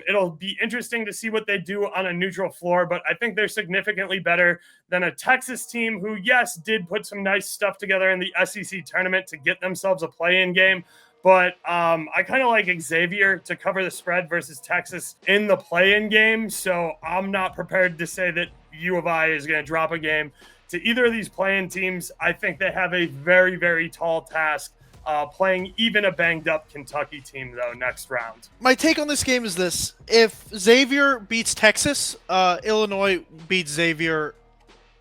It'll be interesting to see what they do on a neutral floor, but I think they're significantly better than a Texas team who, yes, did put some nice stuff together in the SEC tournament to get themselves a play-in game. But I kind of like Xavier to cover the spread versus Texas in the play-in game. So I'm not prepared to say that U of I is going to drop a game to either of these play-in teams. I think they have a very, very tall task playing even a banged-up Kentucky team, though, next round. My take on this game is this. If Xavier beats Texas, Illinois beats Xavier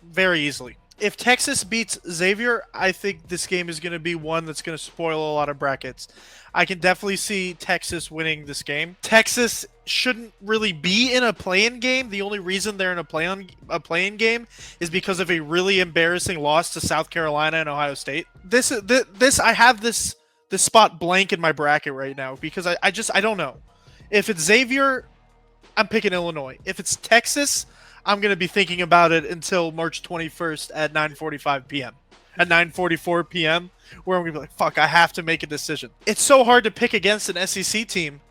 very easily. If Texas beats Xavier, I think this game is going to be one that's going to spoil a lot of brackets. I can definitely see Texas winning this game. Texas shouldn't really be in a play-in game. The only reason they're in a play-in game is because of a really embarrassing loss to South Carolina and Ohio State. I have this spot blank in my bracket right now because I don't know. If it's Xavier, I'm picking Illinois. If it's Texas, I'm going to be thinking about it until March 21st at 9:45 p.m. At 9:44 p.m., where I'm going to be like, fuck, I have to make a decision. It's so hard to pick against an SEC team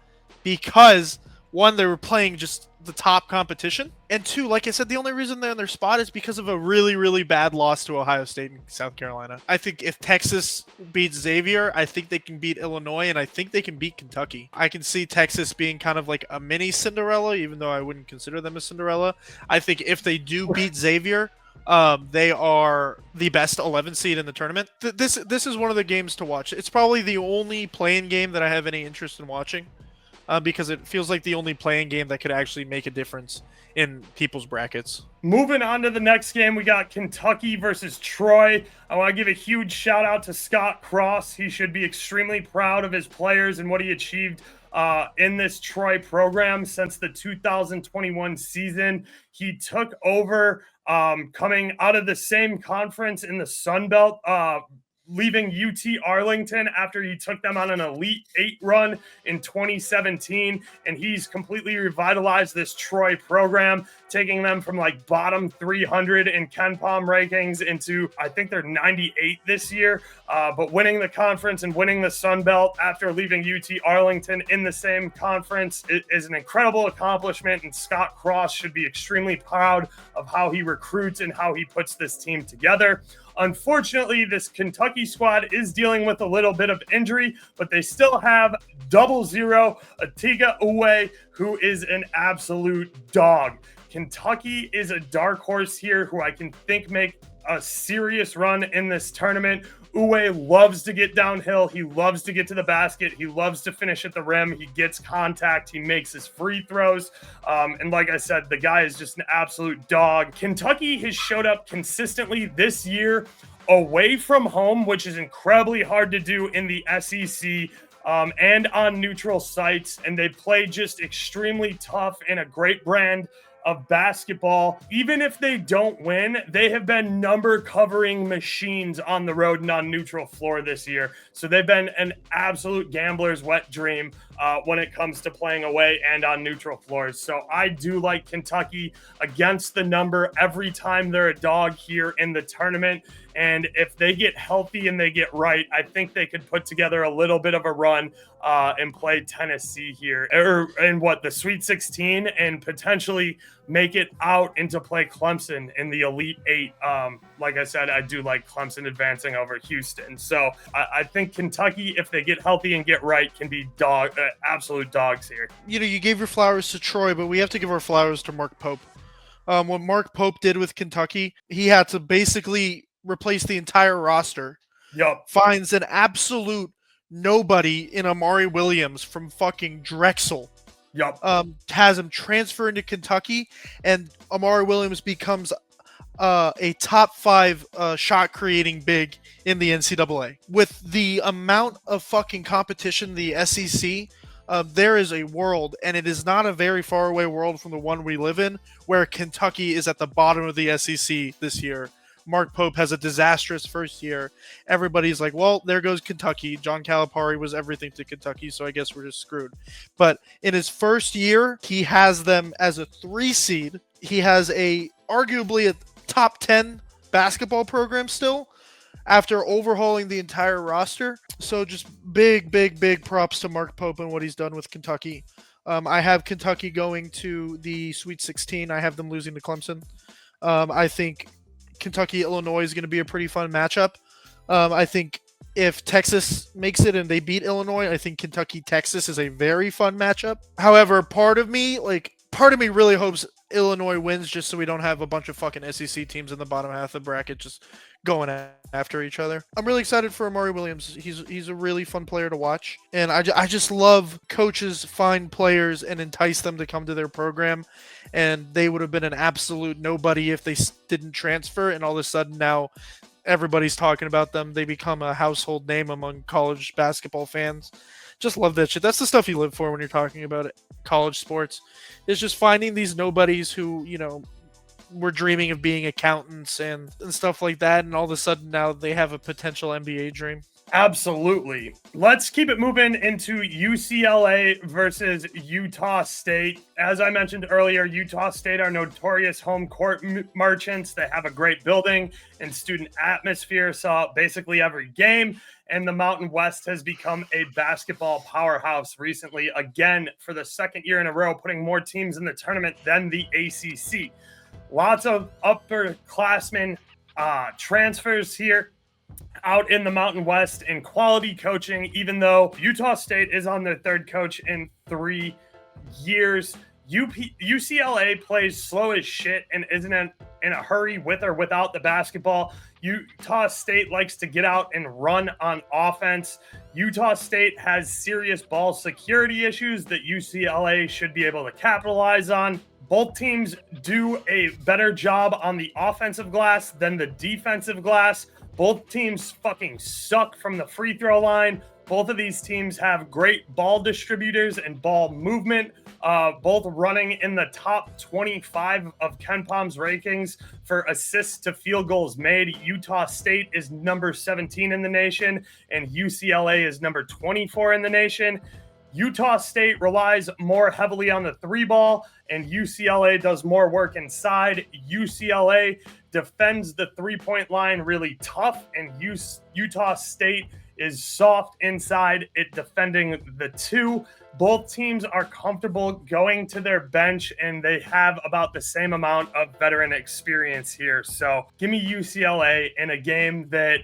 because, one, they were playing just the top competition, and 2, like I said, the only reason they're in their spot is because of a really, really bad loss to Ohio State and South Carolina. I think if Texas beats Xavier, I think they can beat Illinois, and I think they can beat Kentucky. I can see Texas being kind of like a mini Cinderella, even though I wouldn't consider them a Cinderella. I think if they do beat Xavier, they are the best 11 seed in the tournament. This is one of the games to watch. It's probably the only play-in game that I have any interest in watching. Because it feels like the only play-in game that could actually make a difference in people's brackets. Moving on to the next game, we got Kentucky versus Troy. I want to give a huge shout out to Scott Cross. He should be extremely proud of his players and what he achieved in this Troy program since the 2021 season. He took over coming out of the same conference in the Sun Belt, leaving UT Arlington after he took them on an Elite 8 run in 2017. And he's completely revitalized this Troy program, taking them from like bottom 300 in KenPom rankings into, I think they're 98 this year. But winning the conference and winning the Sun Belt after leaving UT Arlington in the same conference is an incredible accomplishment. And Scott Cross should be extremely proud of how he recruits and how he puts this team together. Unfortunately, this Kentucky squad is dealing with a little bit of injury, but they still have 00 Atiga Uwe, who is an absolute dog. Kentucky is a dark horse here who I can think make a serious run in this tournament. Uwe loves to get downhill. He loves to get to the basket. He loves to finish at the rim. He gets contact. He makes his free throws. And like I said, the guy is just an absolute dog. Kentucky has showed up consistently this year away from home, which is incredibly hard to do in the SEC. And on neutral sites. And they play just extremely tough and a great brand of basketball. Even if they don't win, they have been number covering machines on the road and on neutral floor this year. So they've been an absolute gambler's wet dream when it comes to playing away and on neutral floors. So I do like Kentucky against the number every time they're a dog here in the tournament. And if they get healthy and they get right, I think they could put together a little bit of a run and play Tennessee here, or in the Sweet 16, and potentially make it out into play Clemson in the Elite Eight. Like I said, I do like Clemson advancing over Houston. So I think Kentucky, if they get healthy and get right, can be absolute dogs here. You know, you gave your flowers to Troy, but we have to give our flowers to Mark Pope. What Mark Pope did with Kentucky, he had to basically replace the entire roster. Yup. Finds an absolute nobody in Amari Williams from fucking Drexel. Yup. Has him transfer into Kentucky, and Amari Williams becomes a top 5 shot creating big in the NCAA. With the amount of fucking competition in the SEC, there is a world, and it is not a very far away world from the one we live in, where Kentucky is at the bottom of the SEC this year. Mark Pope has a disastrous first year. Everybody's like, well, there goes Kentucky. John Calipari was everything to Kentucky, so I guess we're just screwed. But in his first year, he has them as a 3 seed. He has arguably a top 10 basketball program still after overhauling the entire roster. So just big props to Mark Pope and what he's done with Kentucky. I have Kentucky going to the Sweet 16. I have them losing to Clemson. I think Kentucky-Illinois is going to be a pretty fun matchup. I think if Texas makes it and they beat Illinois, I think Kentucky-Texas is a very fun matchup. However, part of me really hopes Illinois wins just so we don't have a bunch of fucking SEC teams in the bottom half of the bracket just going after each other. I'm really excited for Amari Williams. He's a really fun player to watch. And I just love coaches find players and entice them to come to their program. And they would have been an absolute nobody if they didn't transfer. And all of a sudden now everybody's talking about them. They become a household name among college basketball fans. Just love that shit. That's the stuff you live for when you're talking about college sports. It's just finding these nobodies who, you know, were dreaming of being accountants and stuff like that. And all of a sudden now they have a potential NBA dream. Absolutely. Let's keep it moving into UCLA versus Utah State. As I mentioned earlier, Utah State are notorious home court merchants. They have a great building and student atmosphere, saw basically every game. And the Mountain West has become a basketball powerhouse recently, again, for the second year in a row, putting more teams in the tournament than the ACC. Lots of upperclassmen transfers here out in the Mountain West, and quality coaching, even though Utah State is on their 3rd coach in 3 years. UCLA plays slow as shit and isn't in a hurry with or without the basketball. Utah State likes to get out and run on offense. Utah State has serious ball security issues that UCLA should be able to capitalize on. Both teams do a better job on the offensive glass than the defensive glass. Both teams fucking suck from the free throw line. Both of these teams have great ball distributors and ball movement, both running in the top 25 of KenPom's rankings for assists to field goals made. Utah State is number 17 in the nation, and UCLA is number 24 in the nation. Utah State relies more heavily on the 3 ball, and UCLA does more work inside. UCLA defends the 3-point line really tough, and Utah State is soft inside it defending the 2. Both teams are comfortable going to their bench, and they have about the same amount of veteran experience here. So give me UCLA in a game that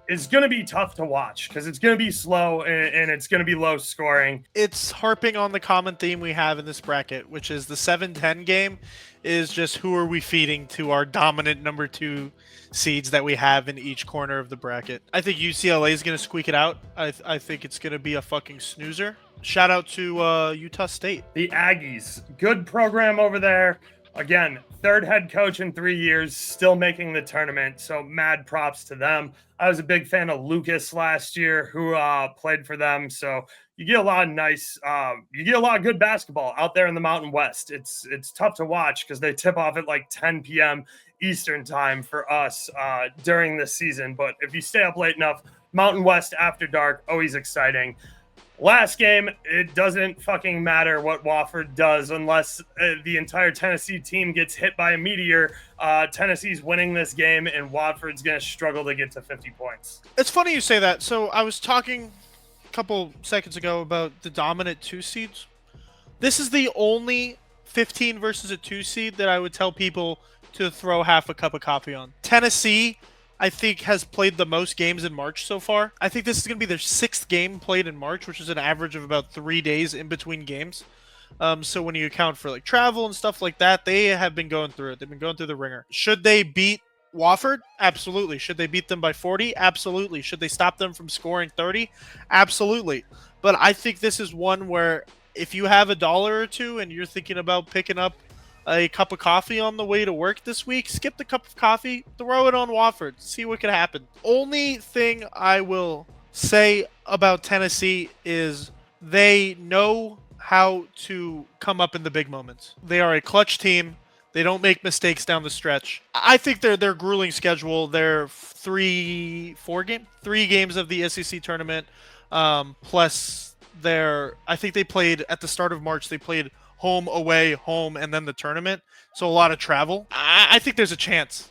is going to be tough to watch because it's going to be slow and it's going to be low scoring. It's harping on the common theme we have in this bracket, which is the 7-10 game is just who are we feeding to our dominant number 2 seeds that we have in each corner of the bracket. I think UCLA is going to squeak it out. I think it's going to be a fucking snoozer. Shout out to Utah State. The Aggies, good program over there. Again, third head coach in 3 years, still making the tournament. So mad props to them. I was a big fan of Lucas last year, who played for them. So you get a lot of you get a lot of good basketball out there in the Mountain West. It's tough to watch because they tip off at like 10 p.m. Eastern time for us during this season. But if you stay up late enough, Mountain West after dark, always exciting. Last game, it doesn't fucking matter what Wofford does unless the entire Tennessee team gets hit by a meteor. Tennessee's winning this game, and Watford's going to struggle to get to 50 points. It's funny you say that. So I was talking a couple seconds ago about the dominant 2 seeds. This is the only 15 versus a 2 seed that I would tell people to throw half a cup of coffee on. Tennessee, I think, has played the most games in March so far. I think this is going to be their 6th game played in March, which is an average of about 3 days in between games. So when you account for like travel and stuff like that, they have been going through it. They've been going through the ringer. Should they beat Wofford? Absolutely. Should they beat them by 40? Absolutely. Should they stop them from scoring 30? Absolutely. But I think this is one where if you have $1 or $2 and you're thinking about picking up a cup of coffee on the way to work this week, skip the cup of coffee, throw it on Wofford, see what can happen. Only thing I will say about Tennessee is they know how to come up in the big moments. They are a clutch team. They don't make mistakes down the stretch. I think their grueling schedule, their 3 games of the SEC tournament, plus I think they played at the start of March, they played home, away, home, and then the tournament. So a lot of travel. I think there's a chance.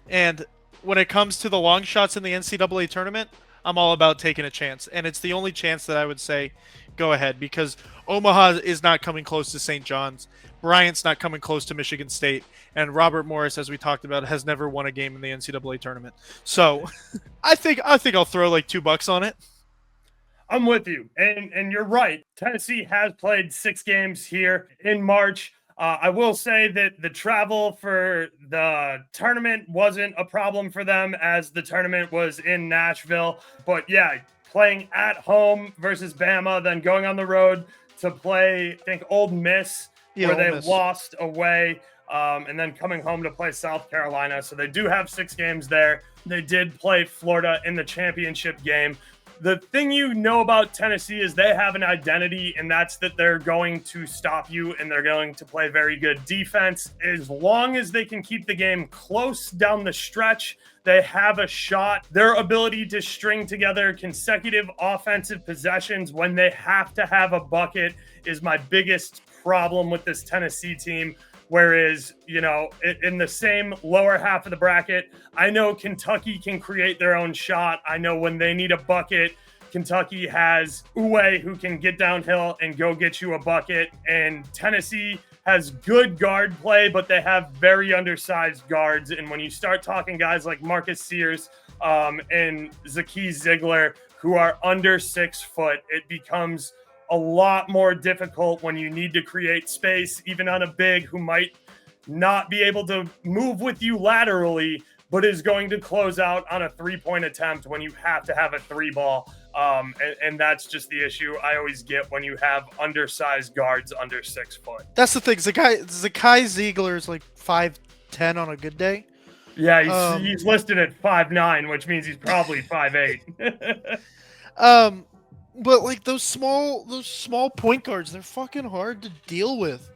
And when it comes to the long shots in the NCAA tournament, I'm all about taking a chance. And it's the only chance that I would say go ahead, because Omaha is not coming close to St. John's. Bryant's not coming close to Michigan State. And Robert Morris, as we talked about, has never won a game in the NCAA tournament. So I think I'll throw like $2 on it. I'm with you. And you're right. Tennessee has played 6 games here in March. I will say that the travel for the tournament wasn't a problem for them, as the tournament was in Nashville. But yeah, playing at home versus Bama, then going on the road to play, I think, Ole Miss, where they lost away, and then coming home to play South Carolina. So they do have 6 games there. They did play Florida in the championship game. The thing you know about Tennessee is they have an identity, and that's that they're going to stop you and they're going to play very good defense. As long as they can keep the game close down the stretch, they have a shot. Their ability to string together consecutive offensive possessions when they have to have a bucket is my biggest problem with this Tennessee team. Whereas, in the same lower half of the bracket, I know Kentucky can create their own shot. I know when they need a bucket, Kentucky has Uwe, who can get downhill and go get you a bucket. And Tennessee has good guard play, but they have very undersized guards. And when you start talking guys like Marcus Sears and Zaki Ziegler, who are under 6 foot, it becomes a lot more difficult when you need to create space, even on a big who might not be able to move with you laterally, but is going to close out on a 3-point attempt when you have to have a 3-ball. And that's just the issue I always get when you have undersized guards under 6 foot. That's the thing. Zakai Ziegler is like 5'10" on a good day. Yeah, he's listed at 5'9", which means he's probably 5'8". But like those small point guards, they're fucking hard to deal with.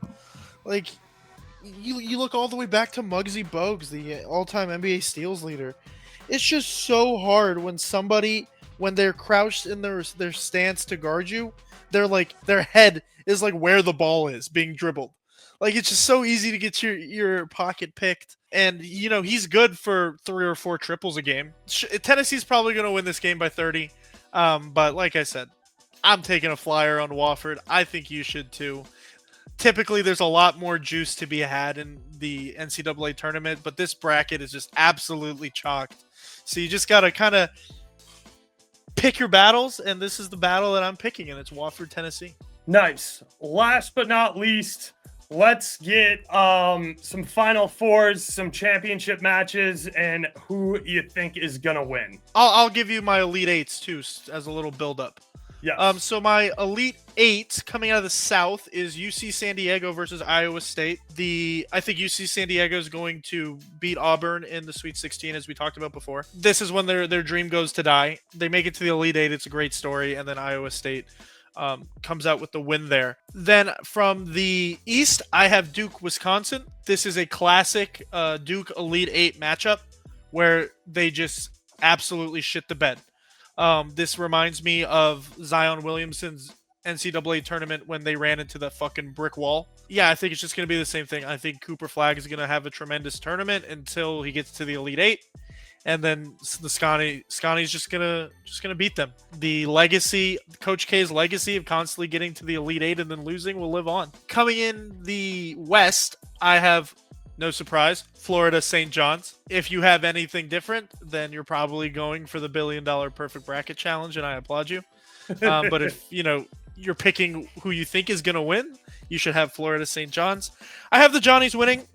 Like you look all the way back to Muggsy Bogues, the all-time NBA steals leader. It's just so hard when they're crouched in their stance to guard you, their head is like where the ball is being dribbled. Like it's just so easy to get your pocket picked. And he's good for 3 or 4 triples a game. Tennessee's probably going to win this game by 30. But like I said, I'm taking a flyer on Wofford. I think you should too. Typically, there's a lot more juice to be had in the NCAA tournament, but this bracket is just absolutely chalked. So you just got to kind of pick your battles, and this is the battle that I'm picking, and it's Wofford, Tennessee. Nice. Last but not least, let's get some Final Fours, some championship matches, and who you think is going to win. I'll give you my Elite Eights, too, as a little build-up. Yes. So my Elite Eight coming out of the South is UC San Diego versus Iowa State. I think UC San Diego is going to beat Auburn in the Sweet 16, as we talked about before. This is when their dream goes to die. They make it to the Elite Eight. It's a great story, and then Iowa State comes out with the win there. Then from the East, I have Duke, Wisconsin. This is a classic Duke Elite Eight matchup where they just absolutely shit the bed. This reminds me of Zion Williamson's NCAA tournament when they ran into the fucking brick wall. Yeah, I think it's just going to be the same thing. I think Cooper Flag is going to have a tremendous tournament until he gets to the Elite Eight, and then the Scotty's just gonna beat them. The legacy, Coach K's legacy of constantly getting to the Elite Eight and then losing will live on. Coming in the West, I have, no surprise, Florida St. John's. If you have anything different, then you're probably going for the $1 billion perfect bracket challenge, and I applaud you. But if you're picking who you think is going to win, you should have Florida St. John's. I have the Johnnies winning.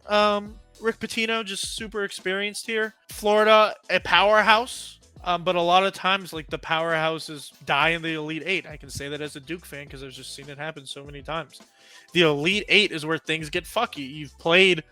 Rick Pitino, just super experienced here. Florida, a powerhouse. But a lot of times, like, the powerhouses die in the Elite Eight. I can say that as a Duke fan because I've just seen it happen so many times. The Elite Eight is where things get fucky. You've played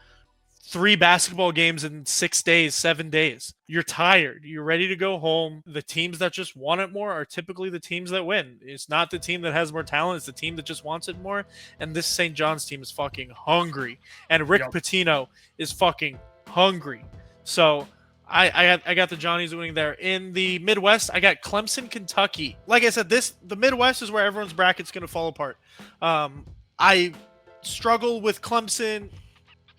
3 basketball games in 6 days, 7 days. You're tired. You're ready to go home. The teams that just want it more are typically the teams that win. It's not the team that has more talent. It's the team that just wants it more. And this St. John's team is fucking hungry. And Rick Pitino is fucking hungry. So I got the Johnnies winning there. In the Midwest, I got Clemson, Kentucky. Like I said, the Midwest is where everyone's bracket's going to fall apart. I struggle with Clemson,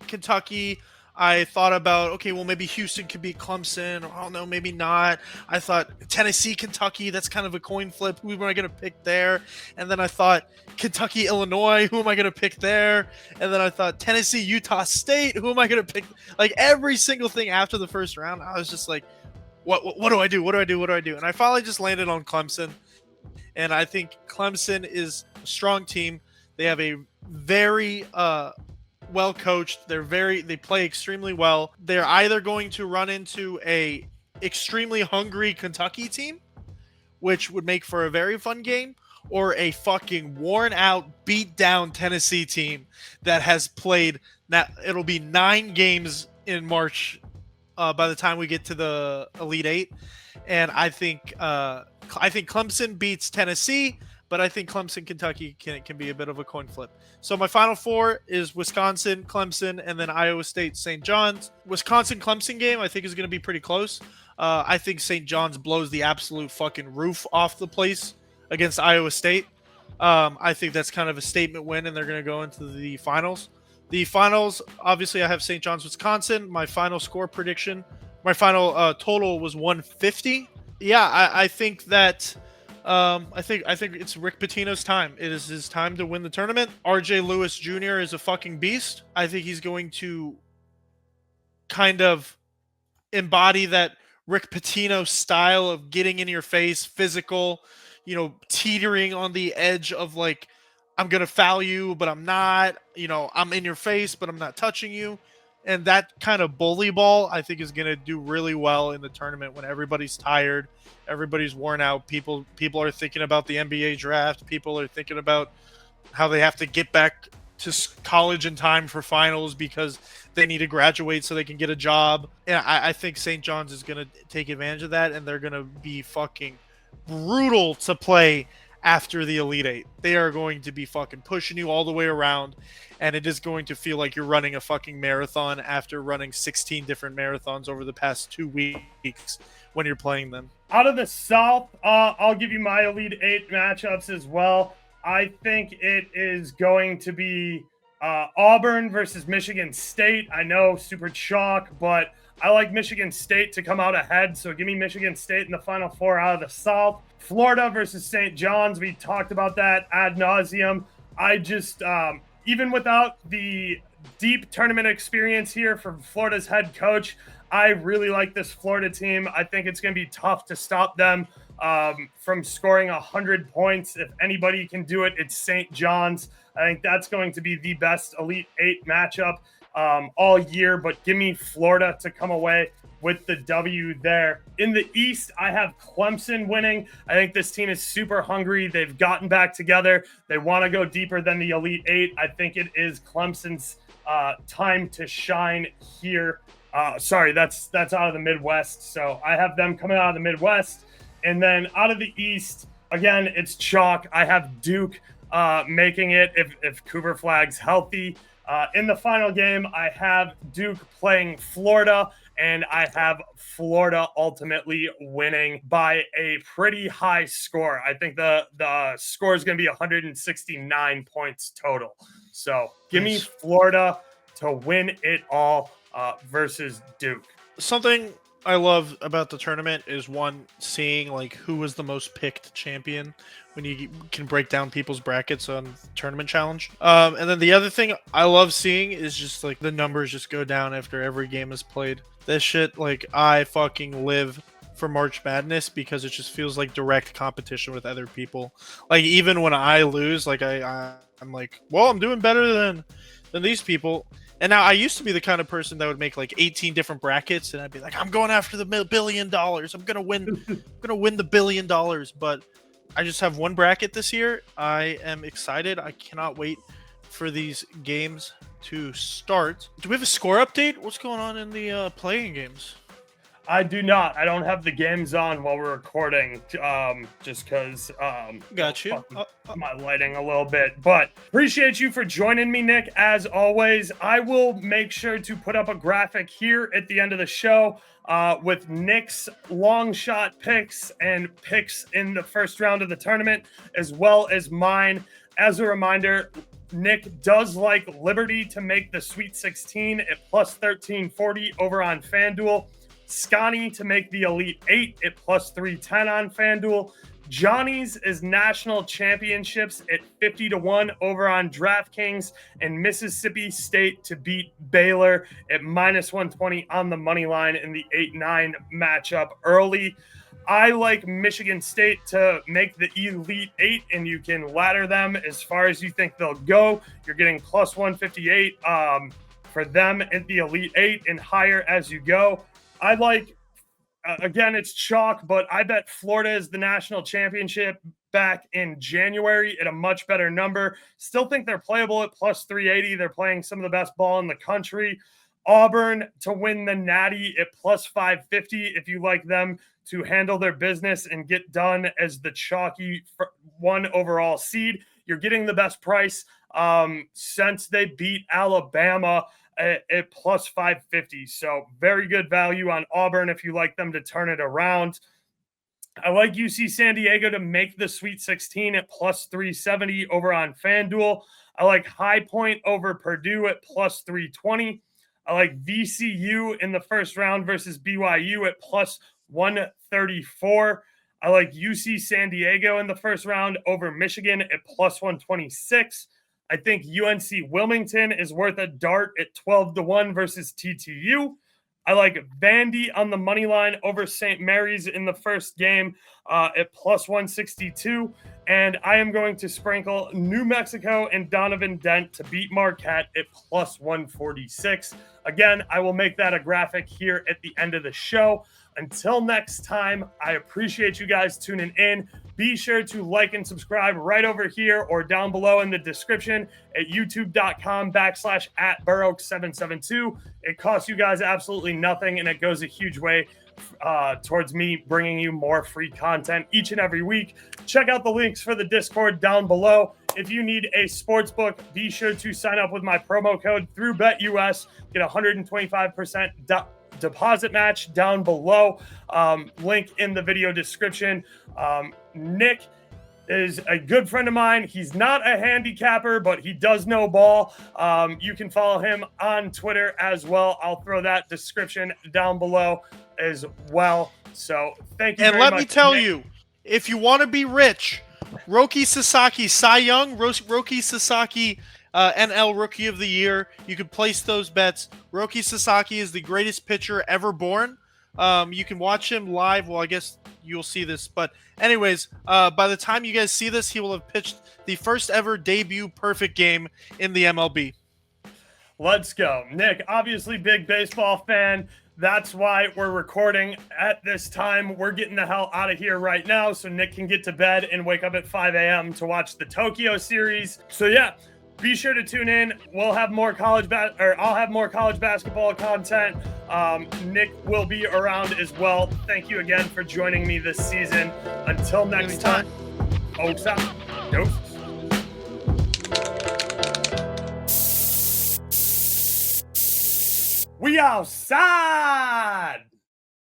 Kentucky. I thought about, okay, well, maybe Houston could beat Clemson, or oh no, maybe not. I thought Tennessee, Kentucky, that's kind of a coin flip. Who am I going to pick there? And then I thought Kentucky, Illinois, who am I going to pick there? And then I thought Tennessee, Utah State, who am I going to pick? Like, every single thing after the first round, I was just like, what do I do? What do I do? What do I do? And I finally just landed on Clemson. And I think Clemson is a strong team. They have a very well coached. They play extremely well. They're either going to run into a extremely hungry Kentucky team, which would make for a very fun game, or a fucking worn out, beat down Tennessee team that has played. Now it'll be 9 games in March by the time we get to the Elite Eight, and I think Clemson beats Tennessee. But I think Clemson, Kentucky can be a bit of a coin flip. So my final 4 is Wisconsin, Clemson, and then Iowa State, St. John's. Wisconsin-Clemson game I think is going to be pretty close. I think St. John's blows the absolute fucking roof off the place against Iowa State. I think that's kind of a statement win, and they're going to go into the finals. The finals, obviously, I have St. John's, Wisconsin. My final score prediction, my final total was 150. Yeah, I think that... I think it's Rick Pitino's time. It is his time to win the tournament. RJ Lewis Jr. is a fucking beast. I think he's going to kind of embody that Rick Pitino style of getting in your face, physical, teetering on the edge of like, I'm going to foul you, but I'm not, I'm in your face, but I'm not touching you. And that kind of bully ball, I think, is going to do really well in the tournament when everybody's tired, everybody's worn out. People are thinking about the NBA draft. People are thinking about how they have to get back to college in time for finals because they need to graduate so they can get a job. And I think St. John's is going to take advantage of that, and they're going to be fucking brutal to play after the Elite Eight. They are going to be fucking pushing you all the way around, and it is going to feel like you're running a fucking marathon after running 16 different marathons over the past 2 weeks when you're playing them. Out of the South, I'll give you my Elite Eight matchups as well. I think it is going to be Auburn versus Michigan State. I know, super chalk, but I like Michigan State to come out ahead, so give me Michigan State in the Final 4 out of the South. Florida versus St. John's, we talked about that ad nauseum. I just, even without the deep tournament experience here from Florida's head coach, I really like this Florida team. I think it's going to be tough to stop them from scoring 100 points. If anybody can do it, it's St. John's. I think that's going to be the best Elite Eight matchup all year, but give me Florida to come away with the W there. In the East, I have Clemson winning. I think this team is super hungry. They've gotten back together. They want to go deeper than the Elite Eight. I think it is Clemson's time to shine here. Sorry, that's out of the Midwest. So I have them coming out of the Midwest. And then out of the East, again, it's chalk. I have Duke making it if Cooper Flag's healthy. In the final game, I have Duke playing Florida, and I have Florida ultimately winning by a pretty high score. I think the score is going to be 169 points total. So give me Florida to win it all versus Duke. Something I love about the tournament is one, seeing like who was the most picked champion when you can break down people's brackets on Tournament Challenge. And then the other thing I love seeing is just like the numbers just go down after every game is played. This shit, like, I fucking live for March Madness because it just feels like direct competition with other people. Like, even when I lose, like I'm like, well, I'm doing better than these people. And now I used to be the kind of person that would make like 18 different brackets, and I'd be like, I'm going after the $1 billion. I'm gonna win. I'm gonna win the $1 billion. But I just have one bracket this year. I am excited. I cannot wait for these games to start. Do we have a score update? What's going on in the playing games? I do not. I don't have the games on while we're recording, just because Got you. My lighting a little bit. But appreciate you for joining me, Nick. As always, I will make sure to put up a graphic here at the end of the show with Nick's long shot picks and picks in the first round of the tournament, as well as mine. As a reminder, Nick does like Liberty to make the Sweet 16 at plus 1340 over on FanDuel. Scotty to make the Elite 8 at plus 310 on FanDuel. Johnny's is national championships at 50-1 over on DraftKings, and Mississippi State to beat Baylor at minus 120 on the money line in the 8-9 matchup early. I like Michigan State to make the Elite 8, and you can ladder them as far as you think they'll go. You're getting plus 158 for them at the Elite 8 and higher as you go. I like, again, it's chalk, but I bet Florida is the national championship back in January at a much better number. Still think they're playable at plus 380. They're playing some of the best ball in the country. Auburn to win the Natty at plus 550 if you like them to handle their business and get done as the chalky one overall seed. You're getting the best price since they beat Alabama at plus 550. So very good value on Auburn if you like them to turn it around. I like UC San Diego to make the Sweet 16 at plus 370 over on FanDuel. I like High Point over Purdue at plus 320. I like VCU in the first round versus BYU at plus 134. I like UC San Diego in the first round over Michigan at plus 126. I think UNC Wilmington is worth a dart at 12-1 versus TTU. I like Vandy on the money line over St. Mary's in the first game at plus 162. And I am going to sprinkle New Mexico and Donovan Dent to beat Marquette at plus 146. Again, I will make that a graphic here at the end of the show. Until next time, I appreciate you guys tuning in. Be sure to like and subscribe right over here or down below in the description at youtube.com/@Burrow772. It costs you guys absolutely nothing, and it goes a huge way towards me bringing you more free content each and every week. Check out the links for the Discord down below. If you need a sports book, be sure to sign up with my promo code through BetUS. Get 125% deposit match down below. Link in the video description. Nick is a good friend of mine. He's not a handicapper, but he does know ball. You can follow him on Twitter as well. I'll throw that description down below as well. So thank you. And very let much, me tell Nick. you, if you want to be rich, Roki Sasaki, Cy Young, Roki Sasaki, NL Rookie of the Year. You can place those bets. Roki Sasaki is the greatest pitcher ever born. You can watch him live. Well, I guess you'll see this. But anyways, by the time you guys see this, he will have pitched the first ever debut perfect game in the MLB. Let's go. Nick, obviously big baseball fan. That's why we're recording at this time. We're getting the hell out of here right now so Nick can get to bed and wake up at 5 a.m. to watch the Tokyo series. So yeah, be sure to tune in. We'll have more I'll have more college basketball content. Nick will be around as well. Thank you again for joining me this season. Until next time. Oh, stop. Doses. We outside!